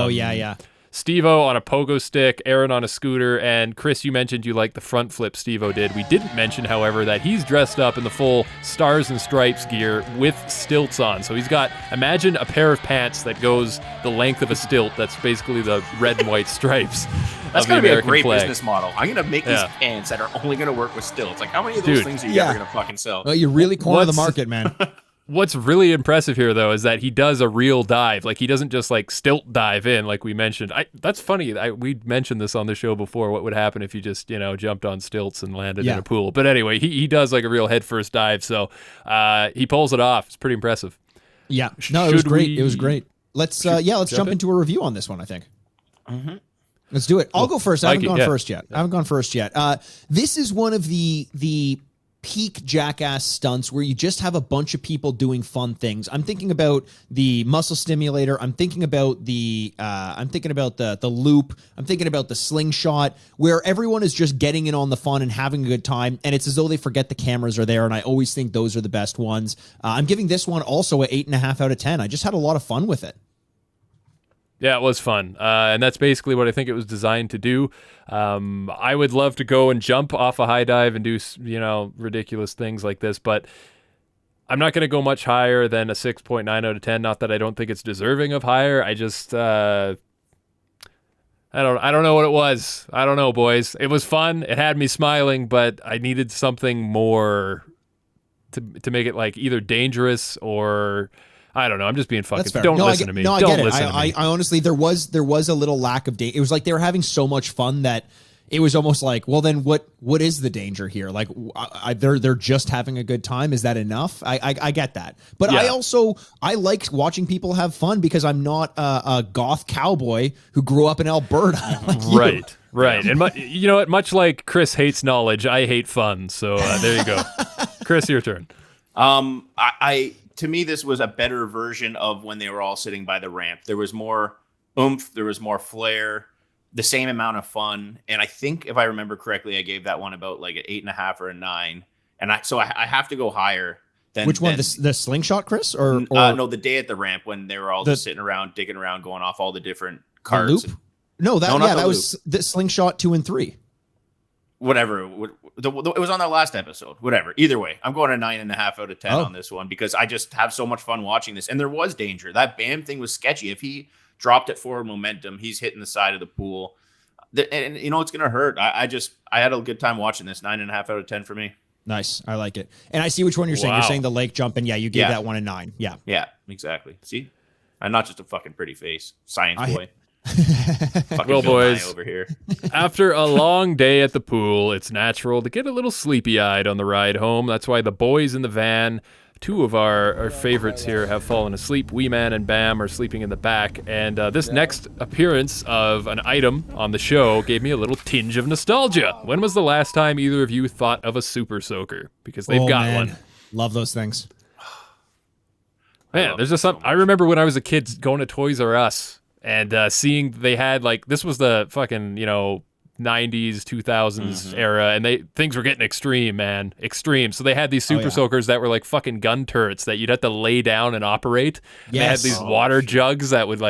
Yeah. Steve-O on a pogo stick, Aaron on a scooter, and Chris, you mentioned you liked the front flip Steve-O did. We didn't mention, however, that he's dressed up in the full Stars and Stripes gear with stilts on. So he's got, imagine a pair of pants that goes the length of a stilt. That's basically the red and white stripes. That's going to be a great business model. I'm going to make these pants that are only going to work with stilts. Like, how many of those things are you ever going to fucking sell? Well, you really corner the market, man. What's really impressive here, though, is that he does a real dive. Like, he doesn't just, like, stilt dive in, like we mentioned. That's funny. We mentioned this on the show before, what would happen if you just, jumped on stilts and landed in a pool. But anyway, he does, like, a real headfirst dive, so he pulls it off. It's pretty impressive. Yeah. No, it was great. It was great. Let's jump into a review on this one, I think. Mm-hmm. Let's do it. I'll go first. I haven't gone first yet. This is one of the peak Jackass stunts where you just have a bunch of people doing fun things. I'm thinking about the muscle stimulator. I'm thinking about the loop. I'm thinking about the slingshot, where everyone is just getting in on the fun and having a good time. And it's as though they forget the cameras are there. And I always think those are the best ones. I'm giving this one also an 8.5 out of 10. I just had a lot of fun with it. Yeah, it was fun. And that's basically what I think it was designed to do. I would love to go and jump off a high dive and do, ridiculous things like this, but I'm not going to go much higher than a 6.9 out of 10. Not that I don't think it's deserving of higher. I just, I don't know what it was. I don't know, boys. It was fun. It had me smiling, but I needed something more to make it like either dangerous or... I don't know. I'm just being fucking... Don't listen to me. No, I don't get it. listen to me. I honestly, there was a little lack of danger. It was like they were having so much fun that it was almost like, well, then what is the danger here? Like, they're just having a good time. Is that enough? I get that. But yeah. I like watching people have fun because I'm not a goth cowboy who grew up in Alberta. Like Right. And much like Chris hates knowledge, I hate fun. So there you go. Chris, your turn. To me, this was a better version of when they were all sitting by the ramp. There was more oomph. There was more flair, the same amount of fun. And I think if I remember correctly, I gave that one about like an 8.5 or a 9. And I have to go higher than... Which one? The slingshot, Chris? Or no, the day at the ramp when they were all just sitting around, digging around, going off all the different carts. Loop? That was the slingshot 2 and 3. Whatever. It was on that last episode. Whatever. Either way, I'm going a 9.5 out of 10 on this one because I just have so much fun watching this. And there was danger. That BAM thing was sketchy. If he dropped it forward momentum, he's hitting the side of the pool. And it's going to hurt. I had a good time watching this. 9.5 out of 10 for me. Nice. I like it. And I see which one you're saying. You're saying the lake jump. And you gave that one a 9. Yeah. Yeah, exactly. See? I'm not just a fucking pretty face. Science boy. Well, boys, over here. After a long day at the pool, it's natural to get a little sleepy-eyed on the ride home. That's why the boys in the van, two of our favorites here, have fallen asleep. Wee Man and Bam are sleeping in the back. And this next appearance of an item on the show gave me a little tinge of nostalgia. When was the last time either of you thought of a Super Soaker? Because they've got one. Love those things. Man, there's just something. I remember when I was a kid going to Toys R Us. And seeing they had this was the fucking 90s 2000s era, and things were getting extreme, man, extreme. So they had these super soakers that were like fucking gun turrets that you'd have to lay down and operate. Yes. They had these water jugs that would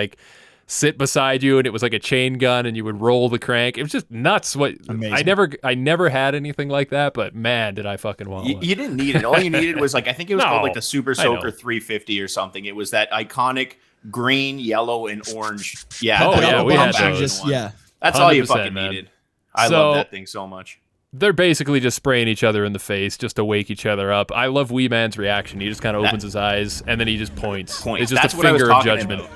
sit beside you, and it was like a chain gun, and you would roll the crank. It was just nuts. Amazing. I never had anything like that, but man, did I fucking want one. You didn't need it. All you needed was I think it was called the Super Soaker 350 or something. It was that iconic green, yellow, and orange. Yeah. We had those. That's all you fucking needed. I love that thing so much. They're basically just spraying each other in the face just to wake each other up. I love Wee Man's reaction. He just kind of opens his eyes and then he just points. It's just a finger of judgment.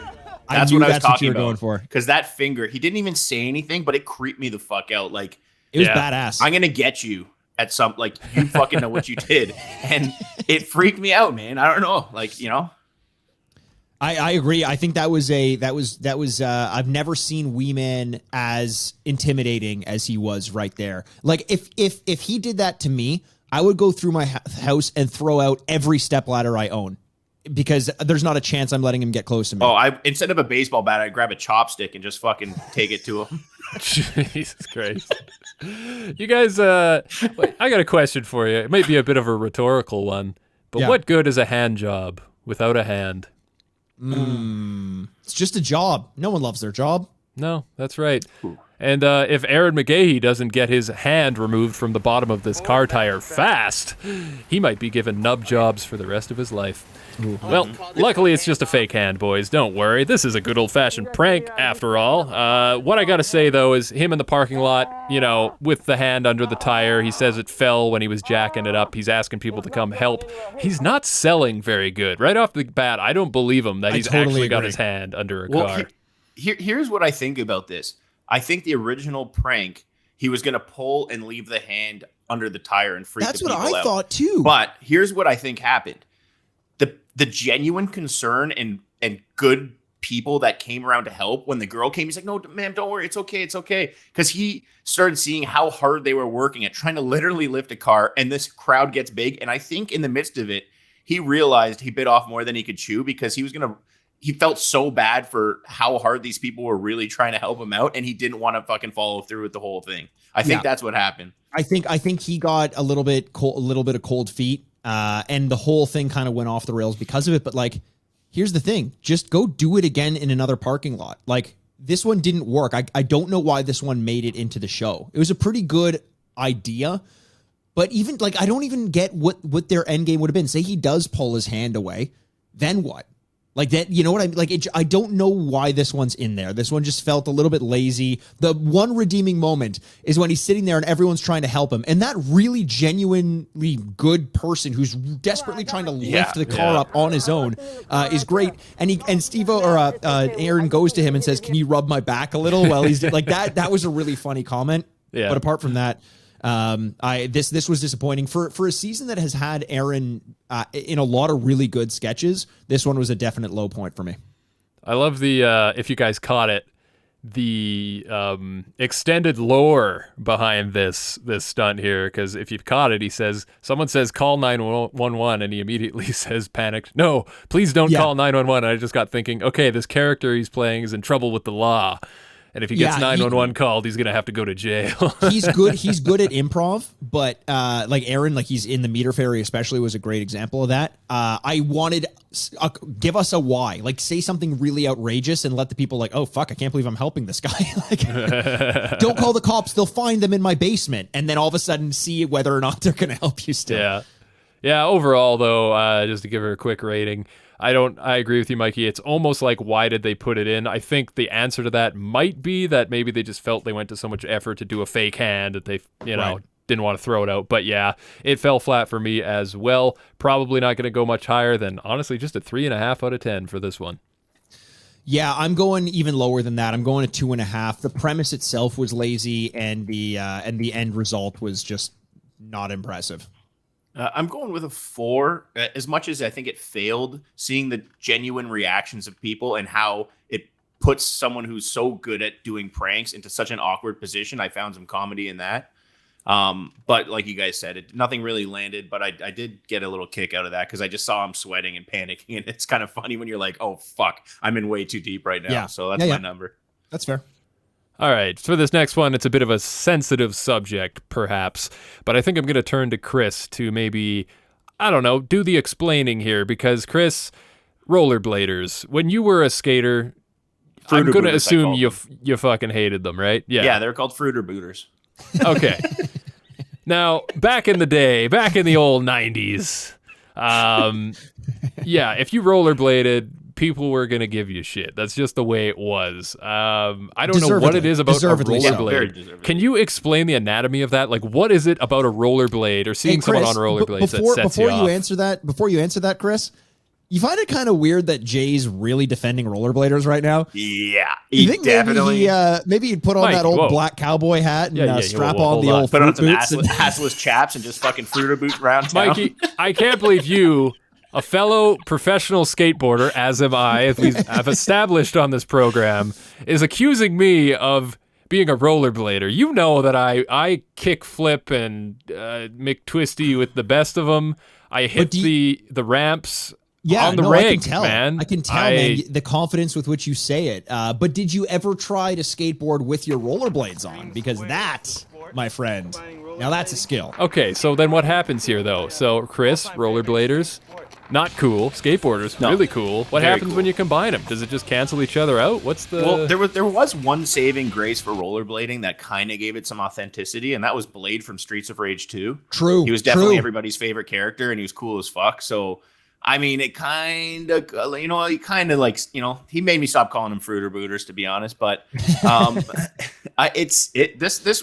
That's what I was talking about. Going for. Because that finger, he didn't even say anything, but it creeped me the fuck out. It was badass. I'm gonna get you at some you fucking know what you did, and it freaked me out, man. I don't know, I agree. I think that was I've never seen Wee Man as intimidating as he was right there. If he did that to me, I would go through my house and throw out every stepladder I own because there's not a chance I'm letting him get close to me. Oh, instead of a baseball bat, I'd grab a chopstick and just fucking take it to him. Jesus Christ. You guys, I got a question for you. It might be a bit of a rhetorical one, but what good is a hand job without a hand? It's just a job. No one loves their job. No, that's right. And if Aaron McGahy doesn't get his hand removed from the bottom of this car tire fast, he might be given nub jobs for the rest of his life. Well, luckily it's just a fake hand, boys. Don't worry. This is a good old-fashioned prank, after all. What I gotta say, though, is him in the parking lot, you know, with the hand under the tire. He says it fell when he was jacking it up. He's asking people to come help. He's not selling very good. Right off the bat, I don't believe him that he's actually got his hand under a car. Here's what I think about this. I think the original prank, he was going to pull and leave the hand under the tire and freak the people out. That's what I thought, too. But here's what I think happened. The genuine concern and good people that came around to help when the girl came, he's like, no, ma'am, don't worry. It's okay. It's okay. Because he started seeing how hard they were working at trying to literally lift a car, and this crowd gets big. And I think in the midst of it, he realized he bit off more than he could chew because he felt so bad for how hard these people were really trying to help him out, and he didn't want to fucking follow through with the whole thing. I think that's what happened. I think he got a little bit of cold feet, and the whole thing kind of went off the rails because of it. But like, here's the thing: just go do it again in another parking lot. Like, this one didn't work. I don't know why this one made it into the show. It was a pretty good idea, but even like, I don't even get what their end game would have been. Say he does pull his hand away, then what? Like that, you know what I mean? Like, I don't know why this one's in there. This one just felt a little bit lazy. The one redeeming moment is when he's sitting there and everyone's trying to help him. And that really genuinely good person who's desperately trying to lift the car up on his own is great. And Steve-O or Aaron goes to him and says, "Can you rub my back a little?" While he's like that. That was a really funny comment. Yeah. But apart from that, this was disappointing for a season that has had Aaron in a lot of really good sketches. This one was a definite low point for me. I love the if you guys caught it, the extended lore behind this stunt here, because if you've caught it, someone says call 911 and he immediately says panicked, "No, please don't call 911." I just got thinking, okay, this character he's playing is in trouble with the law. And if he gets 911 called, he's going to have to go to jail. He's good at improv, but like Aaron, like he's in the meter fairy especially was a great example of that. I wanted, give us a why. Like, say something really outrageous and let the people like, oh, fuck, I can't believe I'm helping this guy. Like, don't call the cops. They'll find them in my basement. And then all of a sudden see whether or not they're going to help you still. Yeah. Yeah, overall, though, just to give her a quick rating, I agree with you, Mikey. It's almost like, why did they put it in? I think the answer to that might be that maybe they just felt they went to so much effort to do a fake hand that they, didn't want to throw it out. But yeah, it fell flat for me as well. Probably not going to go much higher than, honestly, just a 3.5 out of 10 for this one. Yeah, I'm going even lower than that. I'm going to 2.5. The premise itself was lazy, and the end result was just not impressive. I'm going with a 4. As much as I think it failed, seeing the genuine reactions of people and how it puts someone who's so good at doing pranks into such an awkward position, I found some comedy in that. But like you guys said, nothing really landed, but I did get a little kick out of that because I just saw him sweating and panicking. And it's kind of funny when you're like, oh, fuck, I'm in way too deep right now. Yeah. So that's my number. That's fair. All right, for this next one, it's a bit of a sensitive subject, perhaps, but I think I'm going to turn to Chris to maybe, I don't know, do the explaining here, because Chris, rollerbladers, when you were a skater, I'm going to assume you fucking hated them, right? Yeah, they're called fruiter booters. Okay. Now, back in the day, back in the old 90s, if you rollerbladed, people were going to give you shit. That's just the way it was. I don't know what it is about a rollerblade. So. Can you explain the anatomy of that? Like, what is it about a rollerblade or seeing someone on rollerblades that sets you off? Before you answer that, Chris, you find it kind of weird that Jay's really defending rollerbladers right now? Yeah, you think definitely. Maybe he'd put on that old black cowboy hat and strap on the old put on some assless chaps and just fucking fruiter boot around town. Mikey, I can't believe you, a fellow professional skateboarder, as am I, as we have established on this program, is accusing me of being a rollerblader. You know that I kick flip and McTwisty with the best of them. I hit the ramps on the rig, man. I can tell, man, the confidence with which you say it. But did you ever try to skateboard with your rollerblades on? Because that, my friend, now that's a skill. Okay, so then what happens here, though? So, Chris, rollerbladers, not cool. Skateboarders, really cool. What happens cool. when you combine them? Does it just cancel each other out? What's the... Well, there was one saving grace for rollerblading that kind of gave it some authenticity, and that was Blade from Streets of Rage 2. True. He was definitely everybody's favorite character, and he was cool as fuck. So, I mean, it kind of, he kind of like, he made me stop calling him Fruiter Booters, to be honest. But this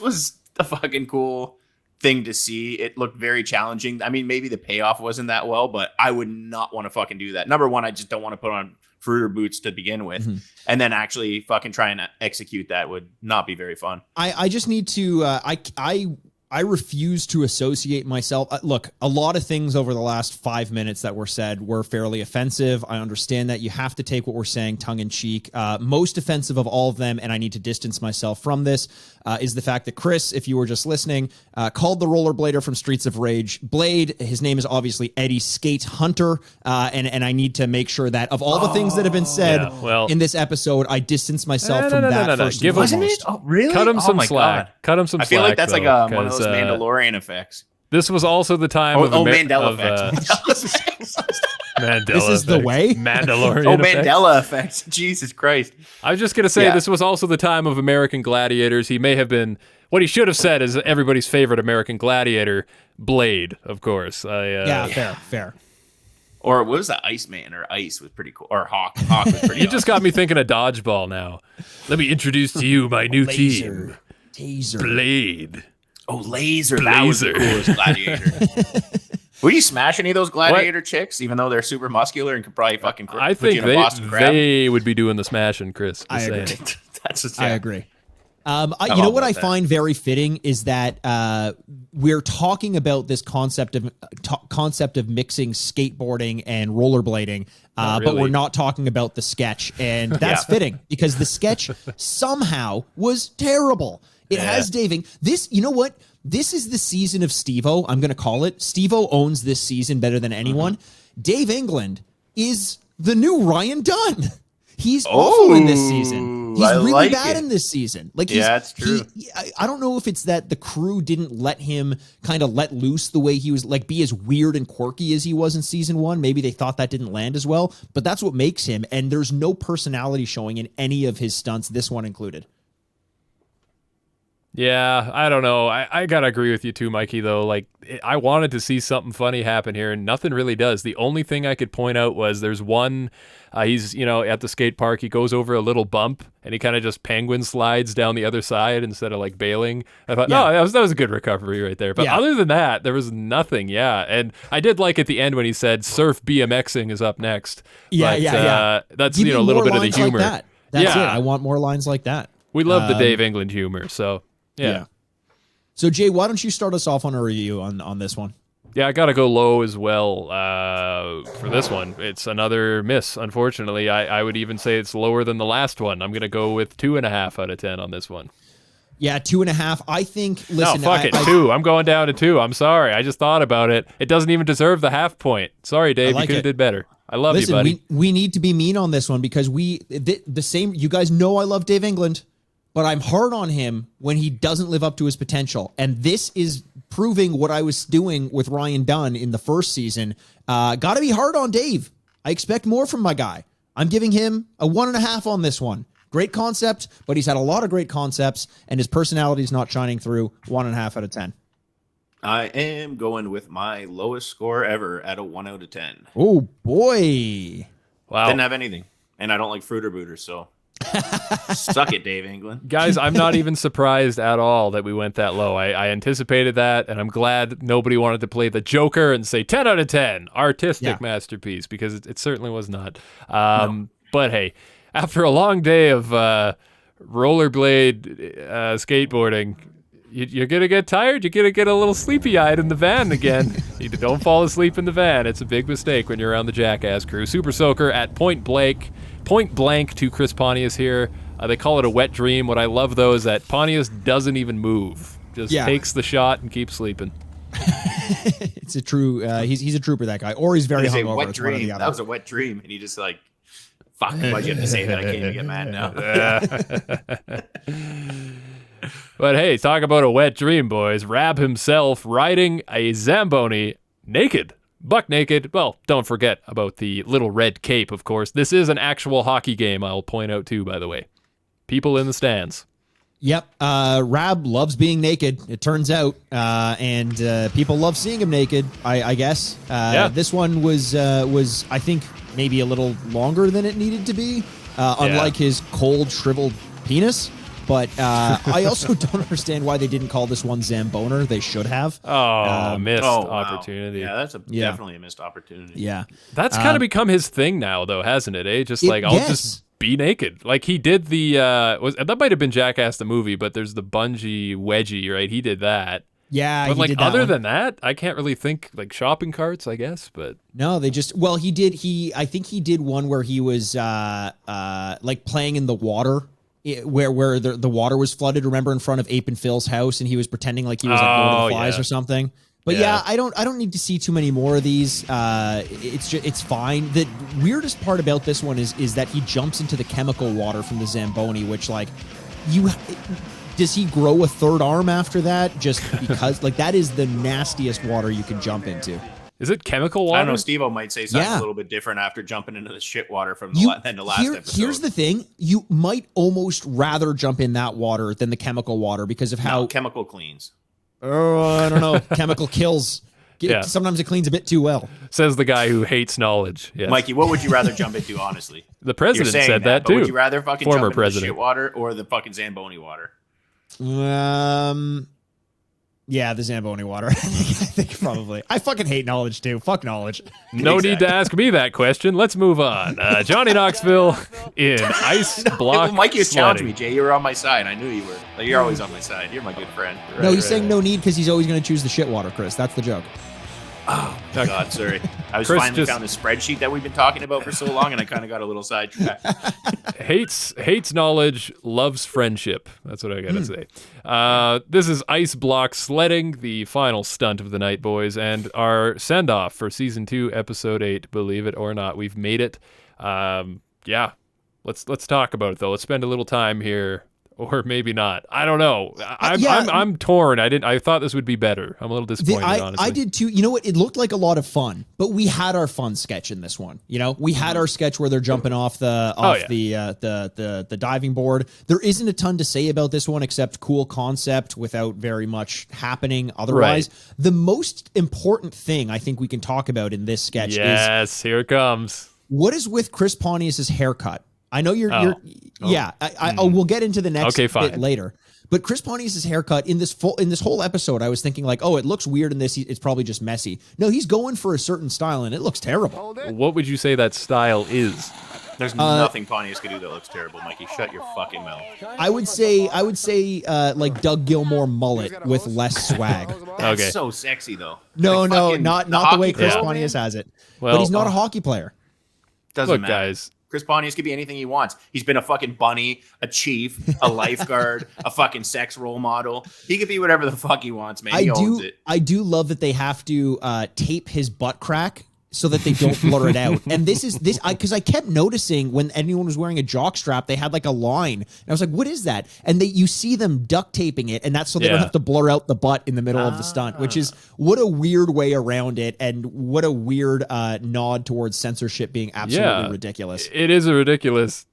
was a fucking cool thing to see. It looked very challenging. I mean, maybe the payoff wasn't that well, but I would not want to fucking do that. Number one, I just don't want to put on Fruiter boots to begin with, and then actually fucking try and execute that would not be very fun. I just need to I refuse to associate myself. Look, a lot of things over the last 5 minutes that were said were fairly offensive. I understand that you have to take what we're saying tongue in cheek. Most offensive of all of them, and I need to distance myself from this, is the fact that Chris, if you were just listening, called the rollerblader from Streets of Rage Blade. His name is obviously Eddie Skate Hunter, and I need to make sure that of all the things that have been said in this episode, I distance myself from that. First Give and him, foremost. Oh, really? Cut him some slack. God. Cut him some slack. I feel like that's though, like one of those Mandalorian effects. This was also the time of Mandela effect. Mandela This is the way? Mandalorian effect. Mandela effect. Jesus Christ. I was just going to say this was also the time of American Gladiators. He may have been, what he should have said is everybody's favorite American Gladiator, Blade, of course. Fair. Or what was that? Iceman or Ice was pretty cool. Or Hawk. Hawk was pretty You just got me thinking of dodgeball now. Let me introduce to you my new team. Taser. Blade. Oh, Laser. That was the coolest gladiator. Would you smash any of those gladiator chicks, even though they're super muscular and could probably fucking I put you think in a Boston Crab? they would be doing the smashing, Chris. I agree. That's I agree. You know what I find very fitting is that we're talking about this concept of mixing skateboarding and rollerblading, but we're not talking about the sketch, and that's fitting because the sketch somehow was terrible. It has Daving. This, you know what? This is the season of Steve-O. I'm going to call it. Steve-O owns this season better than anyone. Dave England is the new Ryan Dunn. He's awful in this season. He's really bad in this season. Like, it's true. I don't know if it's that the crew didn't let him kind of let loose the way he was, like, be as weird and quirky as he was in season one. Maybe they thought that didn't land as well, but that's what makes him. And there's no personality showing in any of his stunts, this one included. Yeah, I don't know. I gotta agree with you too, Mikey, though. Like, I wanted to see something funny happen here, and nothing really does. The only thing I could point out was there's one, he's, at the skate park, he goes over a little bump, and he kind of just penguin slides down the other side instead of, like, bailing. I thought, that was a good recovery right there. But other than that, there was nothing, And I did like at the end when he said, surf BMXing is up next. That's, Give me a little more bit of the lines like humor. That's it. I want more lines like that. We love the Dave England humor, so... Yeah. So, Jay, why don't you start us off on a review on this one? Yeah, I got to go low as well for this one. It's another miss, unfortunately. I would even say it's lower than the last one. I'm going to go with 2.5 out of 10 on this one. Yeah, 2.5. I think, listen. No, fuck it. 2. I'm going down to 2. I'm sorry. I just thought about it. It doesn't even deserve the half point. Sorry, Dave. You could have did better. I love you, buddy. We need to be mean on this one because the same. You guys know I love Dave England. But I'm hard on him when he doesn't live up to his potential. And this is proving what I was doing with Ryan Dunn in the first season. Got to be hard on Dave. I expect more from my guy. I'm giving him a 1.5 on this one. Great concept, but he's had a lot of great concepts, and his personality is not shining through. 1.5 out of 10. I am going with my lowest score ever at a 1 out of 10. Oh, boy. Wow. Didn't have anything. And I don't like Fruiter Booters, so... Suck it, Dave England. Guys, I'm not even surprised at all that we went that low. I anticipated that, and I'm glad nobody wanted to play the Joker and say 10 out of 10, artistic masterpiece, because it certainly was not. No. But hey, after a long day of rollerblade skateboarding, you're going to get tired. You're going to get a little sleepy-eyed in the van again. You don't fall asleep in the van. It's a big mistake when you're around the Jackass crew. Super Soaker at point blank to Chris Pontius here. They call it a wet dream. What I love, though, is that Pontius doesn't even move. Just takes the shot and keeps sleeping. It's a true... he's a trooper, that guy. Or he's very hungover. Wet dream. That was a wet dream. And he just like... Fuck, why'd you have to say that? I can't even get mad now. But hey, talk about a wet dream, boys. Rab himself riding a Zamboni naked buck naked. Well, don't forget about the little red cape, of course. This is an actual hockey game, I'll point out too, by the way. People in the stands. Yep. Rab loves being naked, it turns out. And people love seeing him naked, I guess. This one was, I think, maybe a little longer than it needed to be, unlike his cold, shriveled penis. But I also don't understand why they didn't call this one Zamboner. They should have. Missed opportunity. Yeah, that's definitely a missed opportunity. Yeah. That's kind of become his thing now, though, hasn't it? Just like, I'll just be naked. Like, he did the, that might have been Jackass the movie, but there's the bungee wedgie, right? He did that. Yeah, but like other than that, I can't really think. Like shopping carts, I guess. But no, they just I think he did one where he was like playing in the water. Where the water was flooded, remember, in front of Ape and Phil's house, and he was pretending like he was like Lord of the Flies or something. But I don't need to see too many more of these. It's fine. The weirdest part about this one is that he jumps into the chemical water from the Zamboni, which does he grow a third arm after that? Just because like that is the nastiest water you can jump into. Is it chemical water? I don't know. Steve-O might say something a little bit different after jumping into the shit water from the last episode. Here's the thing. You might almost rather jump in that water than the chemical water because of how... chemical cleans. Oh, I don't know. Chemical kills. Sometimes it cleans a bit too well. Says the guy who hates knowledge. Yes. Mikey, what would you rather jump into, honestly? The president said that too. Would you rather fucking jump into the shit water or the fucking Zamboni water? Yeah, the Zamboni water. I think probably. I fucking hate knowledge too. Fuck knowledge. No need to ask me that question. Let's move on. Johnny Knoxville in ice block. Mikey was challenging me, Jay. You were on my side. I knew you were. Like, you're always on my side. You're my good friend. He's saying no need because he's always going to choose the shit water, Chris. That's the joke. Oh, my God, sorry. I was finally found the spreadsheet that we've been talking about for so long, and I kind of got a little sidetracked. Hates knowledge, loves friendship. That's what I got to say. This is ice block sledding, the final stunt of the night, boys, and our send-off for Season 2, Episode 8. Believe it or not, we've made it. Let's talk about it, though. Let's spend a little time here. Or maybe not. I don't know. I'm torn. I thought this would be better. I'm a little disappointed, honestly. I did too. You know what? It looked like a lot of fun, but we had our fun sketch in this one. You know, we had our sketch where they're jumping off the diving board. There isn't a ton to say about this one except cool concept without very much happening otherwise. Right. The most important thing I think we can talk about in this sketch is here it comes. What is with Chris Pontius's haircut? I know we'll get into the next bit later. But Chris Pontius's haircut in this whole episode, I was thinking like, oh, it looks weird in this. It's probably just messy. No, he's going for a certain style, and it looks terrible. What would you say that style is? There's nothing Pontius could do that looks terrible, Mikey. Shut your fucking mouth. I would say like Doug Gilmore mullet with less swag. That's so sexy though. No, not the way Chris Pontius has it. Well, but he's not a hockey player. Doesn't matter, guys. Chris Pontius could be anything he wants. He's been a fucking bunny, a chief, a lifeguard, a fucking sex role model. He could be whatever the fuck he wants, man. He owns it. I do love that they have to tape his butt crack so that they don't blur it out. And because I kept noticing when anyone was wearing a jock strap, they had like a line. And I was like, what is that? And you see them duct taping it, and that's so they don't have to blur out the butt in the middle of the stunt, which is what a weird way around it, and what a weird nod towards censorship being absolutely ridiculous. It is a ridiculous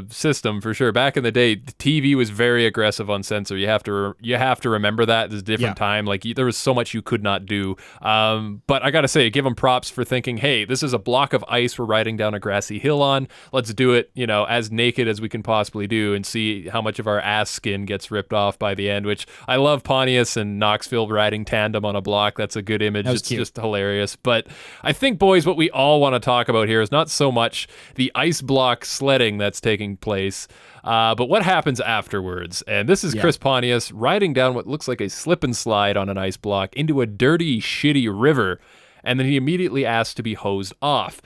system for sure. Back in the day, the TV was very aggressive on censor. You have to remember that. There's a different time. Like there was so much you could not do. But I gotta say, give them props for thinking, hey, this is a block of ice we're riding down a grassy hill on. Let's do it, as naked as we can possibly do, and see how much of our ass skin gets ripped off by the end. Which I love Pontius and Knoxville riding tandem on a block. That's a good image. It's cute. Just hilarious. But I think, boys, what we all want to talk about here is not so much the ice block sledding that's taking place, but what happens afterwards. And this is Chris Pontius riding down what looks like a slip and slide on an ice block into a dirty, shitty river, and then he immediately asks to be hosed off.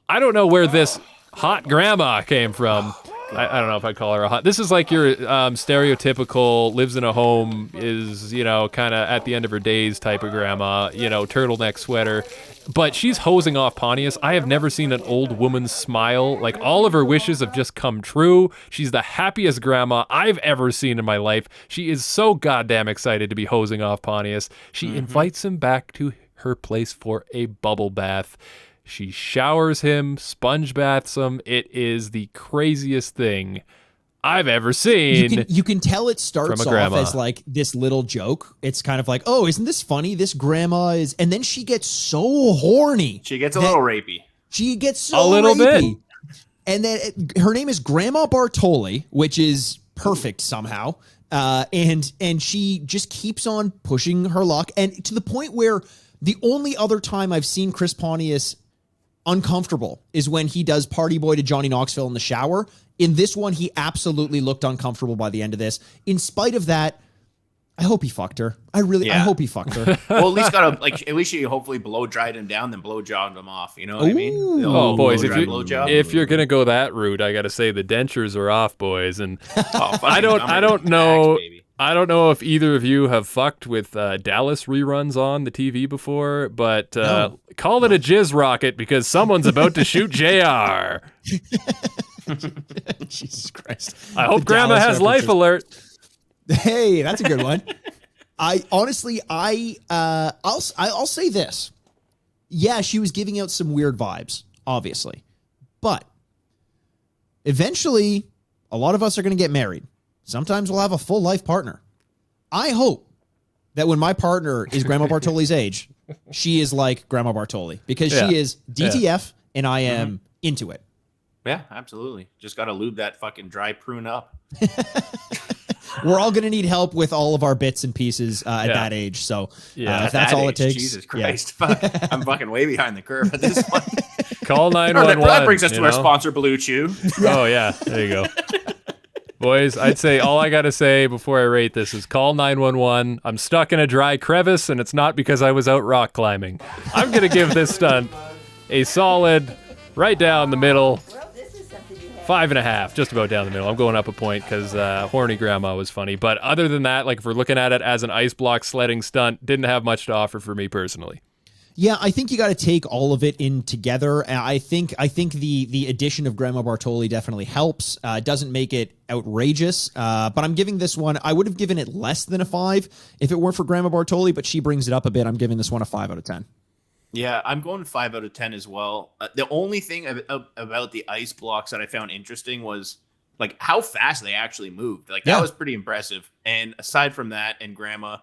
I don't know where this hot grandma came from. I don't know if I'd call her a hot. This is like your stereotypical lives in a home, is, kind of at the end of her days type of grandma, turtleneck sweater. But she's hosing off Pontius. I have never seen an old woman smile. Like, all of her wishes have just come true. She's the happiest grandma I've ever seen in my life. She is so goddamn excited to be hosing off Pontius. She invites him back to her place for a bubble bath. She showers him, sponge baths him. It is the craziest thing I've ever seen. You can tell it starts from a off grandma. as like this little joke. It's kind of like, oh, isn't this funny? This grandma is, and then she gets so horny. She gets a little rapey. She gets so A little rapey. bit. And then her name is Grandma Bartoli, which is perfect somehow. And she just keeps on pushing her luck, and to the point where the only other time I've seen Chris Pontius uncomfortable is when he does Party Boy to Johnny Knoxville in the shower. In this one, he absolutely looked uncomfortable by the end of this. In spite of that, I hope he fucked her. I hope he fucked her. Well, at least she hopefully blow dried him down, then blow jobbed him off. You know what I mean? Oh, boys, Blowjob. if you're gonna go that route, I gotta say the dentures are off, boys. And I don't know. I don't know if either of you have fucked with Dallas reruns on the TV before, but call it a jizz rocket because someone's about to shoot JR. Jesus Christ. I hope Grandma Dallas has life alert. Hey, that's a good one. I'll say this. Yeah, she was giving out some weird vibes, obviously. But eventually, a lot of us are going to get married. Sometimes we'll have a full life partner. I hope that when my partner is Grandma Bartoli's age, she is like Grandma Bartoli because she is DTF and I am into it. Yeah, absolutely. Just got to lube that fucking dry prune up. We're all going to need help with all of our bits and pieces at that age. So if that's all it takes. Jesus Christ. Fuck. I'm fucking way behind the curve at this point. Call 911. That brings us to our sponsor, Blue Chew. Oh, yeah. There you go. Boys, I'd say all I got to say before I rate this is call 911. I'm stuck in a dry crevice, and it's not because I was out rock climbing. I'm going to give this stunt a solid right down the middle. 5.5, just about down the middle. I'm going up a point because horny grandma was funny. But other than that, like if we're looking at it as an ice block sledding stunt, didn't have much to offer for me personally. Yeah, I think you got to take all of it in together. I think the addition of Grandma Bartoli definitely helps. Doesn't make it outrageous, but I'm giving this one. I would have given it less than a 5 if it weren't for Grandma Bartoli, but she brings it up a bit. I'm giving this one a 5 out of 10. Yeah, I'm going 5 out of 10 as well. The only thing about the ice blocks that I found interesting was like how fast they actually moved. Like that was pretty impressive. And aside from that, and Grandma,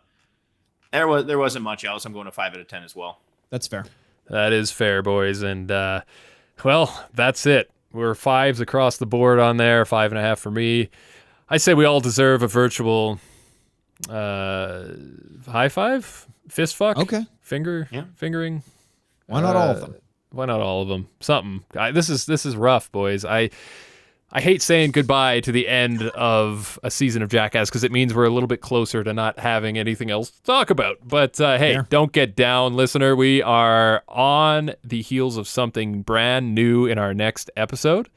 there wasn't much else. I'm going to 5 out of 10 as well. That's fair. That is fair, boys. And well, that's it. We're 5s across the board on there. 5.5 for me. I say we all deserve a virtual high five, fist fuck, fingering. Why not all of them? Why not all of them? Something. This is rough, boys. I hate saying goodbye to the end of a season of Jackass because it means we're a little bit closer to not having anything else to talk about. But hey, don't get down, listener. We are on the heels of something brand new in our next episode.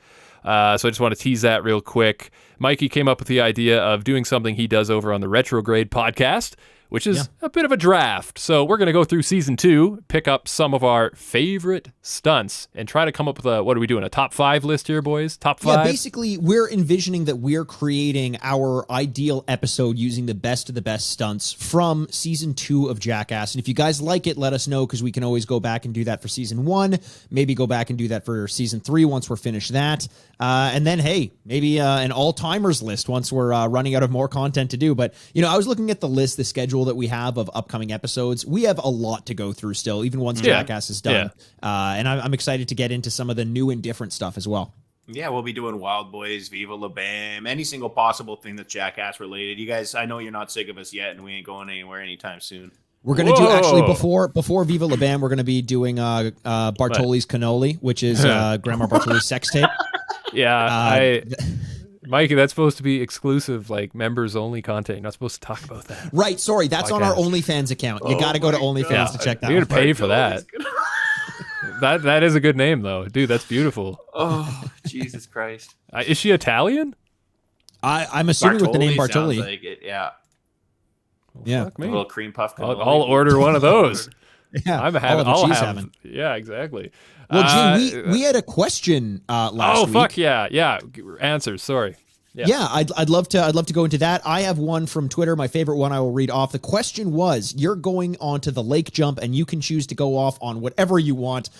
So I just want to tease that real quick. Mikey came up with the idea of doing something he does over on the Retrograde podcast, which is a bit of a draft. So we're going to go through season 2, pick up some of our favorite stunts, and try to come up with what are we doing, a top 5 list here, boys? Top 5? Yeah, basically, we're envisioning that we're creating our ideal episode using the best of the best stunts from season 2 of Jackass. And if you guys like it, let us know, because we can always go back and do that for season 1, maybe go back and do that for season 3 once we're finished that. And then, hey, maybe an all-timers list once we're running out of more content to do. But, you know, I was looking at the schedule that we have of upcoming episodes. We have a lot to go through still, even once Jackass is done. And I'm excited to get into some of the new and different stuff as well. Yeah, we'll be doing Wild Boys, Viva La Bam, any single possible thing that's Jackass related. You guys, I know you're not sick of us yet, and we ain't going anywhere anytime soon. We're going to do, actually, before Viva La Bam, we're going to be doing Bartoli's Cannoli, which is Grandma Bartoli's sex tape. Yeah, Mikey, that's supposed to be exclusive, like members only content. You're not supposed to talk about that. Right, sorry, that's on our OnlyFans account. You got to go to OnlyFans to check that out. You're going to pay for that. That is a good name, though. Dude, that's beautiful. Oh, Jesus Christ. Is she Italian? I'm assuming with the name Bartoli. Like it, yeah. Well, a little cream puff. I'll order one of those. Yeah, I'll have. Yeah, exactly. Well, Gene, we had a question last week. Oh, fuck yeah. Yeah, answers, sorry. Yeah, I'd love to go into that. I have one from Twitter, my favorite one I will read off. The question was, you're going onto the lake jump and you can choose to go off on whatever you want.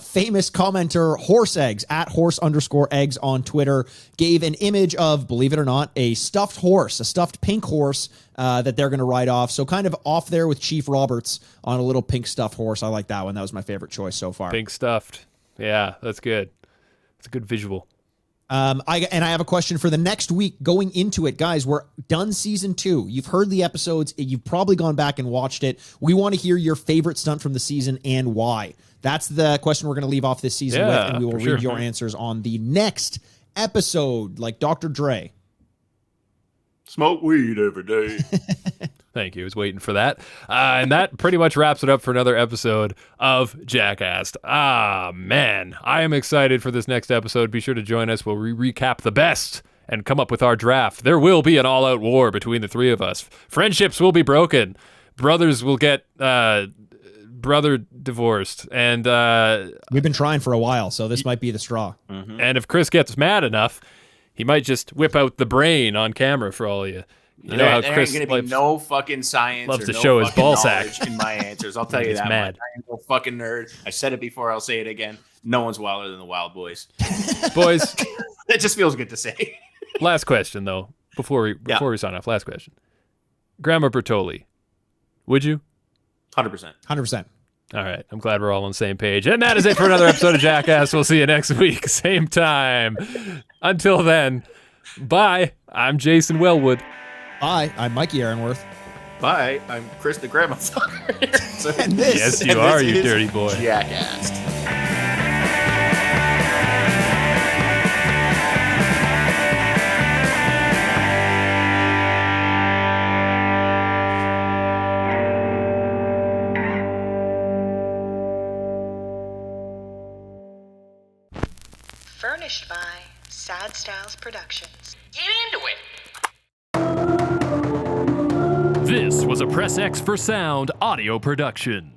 Famous commenter Horse Eggs at horse_eggs on Twitter gave an image of, believe it or not, a stuffed horse, a stuffed pink horse that they're going to ride off. So kind of off there with Chief Roberts on a little pink stuffed horse. I like that one. That was my favorite choice so far. Pink stuffed. Yeah, that's good. It's a good visual. I have a question for the next week going into it. Guys, we're done season 2. You've heard the episodes. You've probably gone back and watched it. We want to hear your favorite stunt from the season and why. That's the question we're going to leave off this season with, and we will read your answers on the next episode, like Dr. Dre. Smoke weed every day. Thank you. I was waiting for that. And that pretty much wraps it up for another episode of Jackast. Man, I am excited for this next episode. Be sure to join us where we recap the best and come up with our draft. There will be an all-out war between the three of us. Friendships will be broken. Brothers will get brother divorced. And we've been trying for a while, so this might be the straw. Mm-hmm. And if Chris gets mad enough, he might just whip out the brain on camera for all of you. You know how Chris ain't gonna be no fucking science. Loves or to no show his fucking ball sack in my answers. I'll tell you He's that. mad. I am no fucking nerd. I said it before. I'll say it again. No one's wilder than the Wild Boys. Boys, It just feels good to say. last question though. Before we sign off, last question. Grandma Bartoli, would you? 100%. 100%. All right. I'm glad we're all on the same page. And that is it for another episode of Jackass. We'll see you next week, same time. Until then, bye. I'm Jason Wellwood. Hi, I'm Mikey Aaronworth. Bye. I'm Chris the Grandma Fucker. And this, Yes, you are, you dirty boy. Jackass. Furnished by Sad Styles Productions. Get into it! This was a Press X for Sound audio production.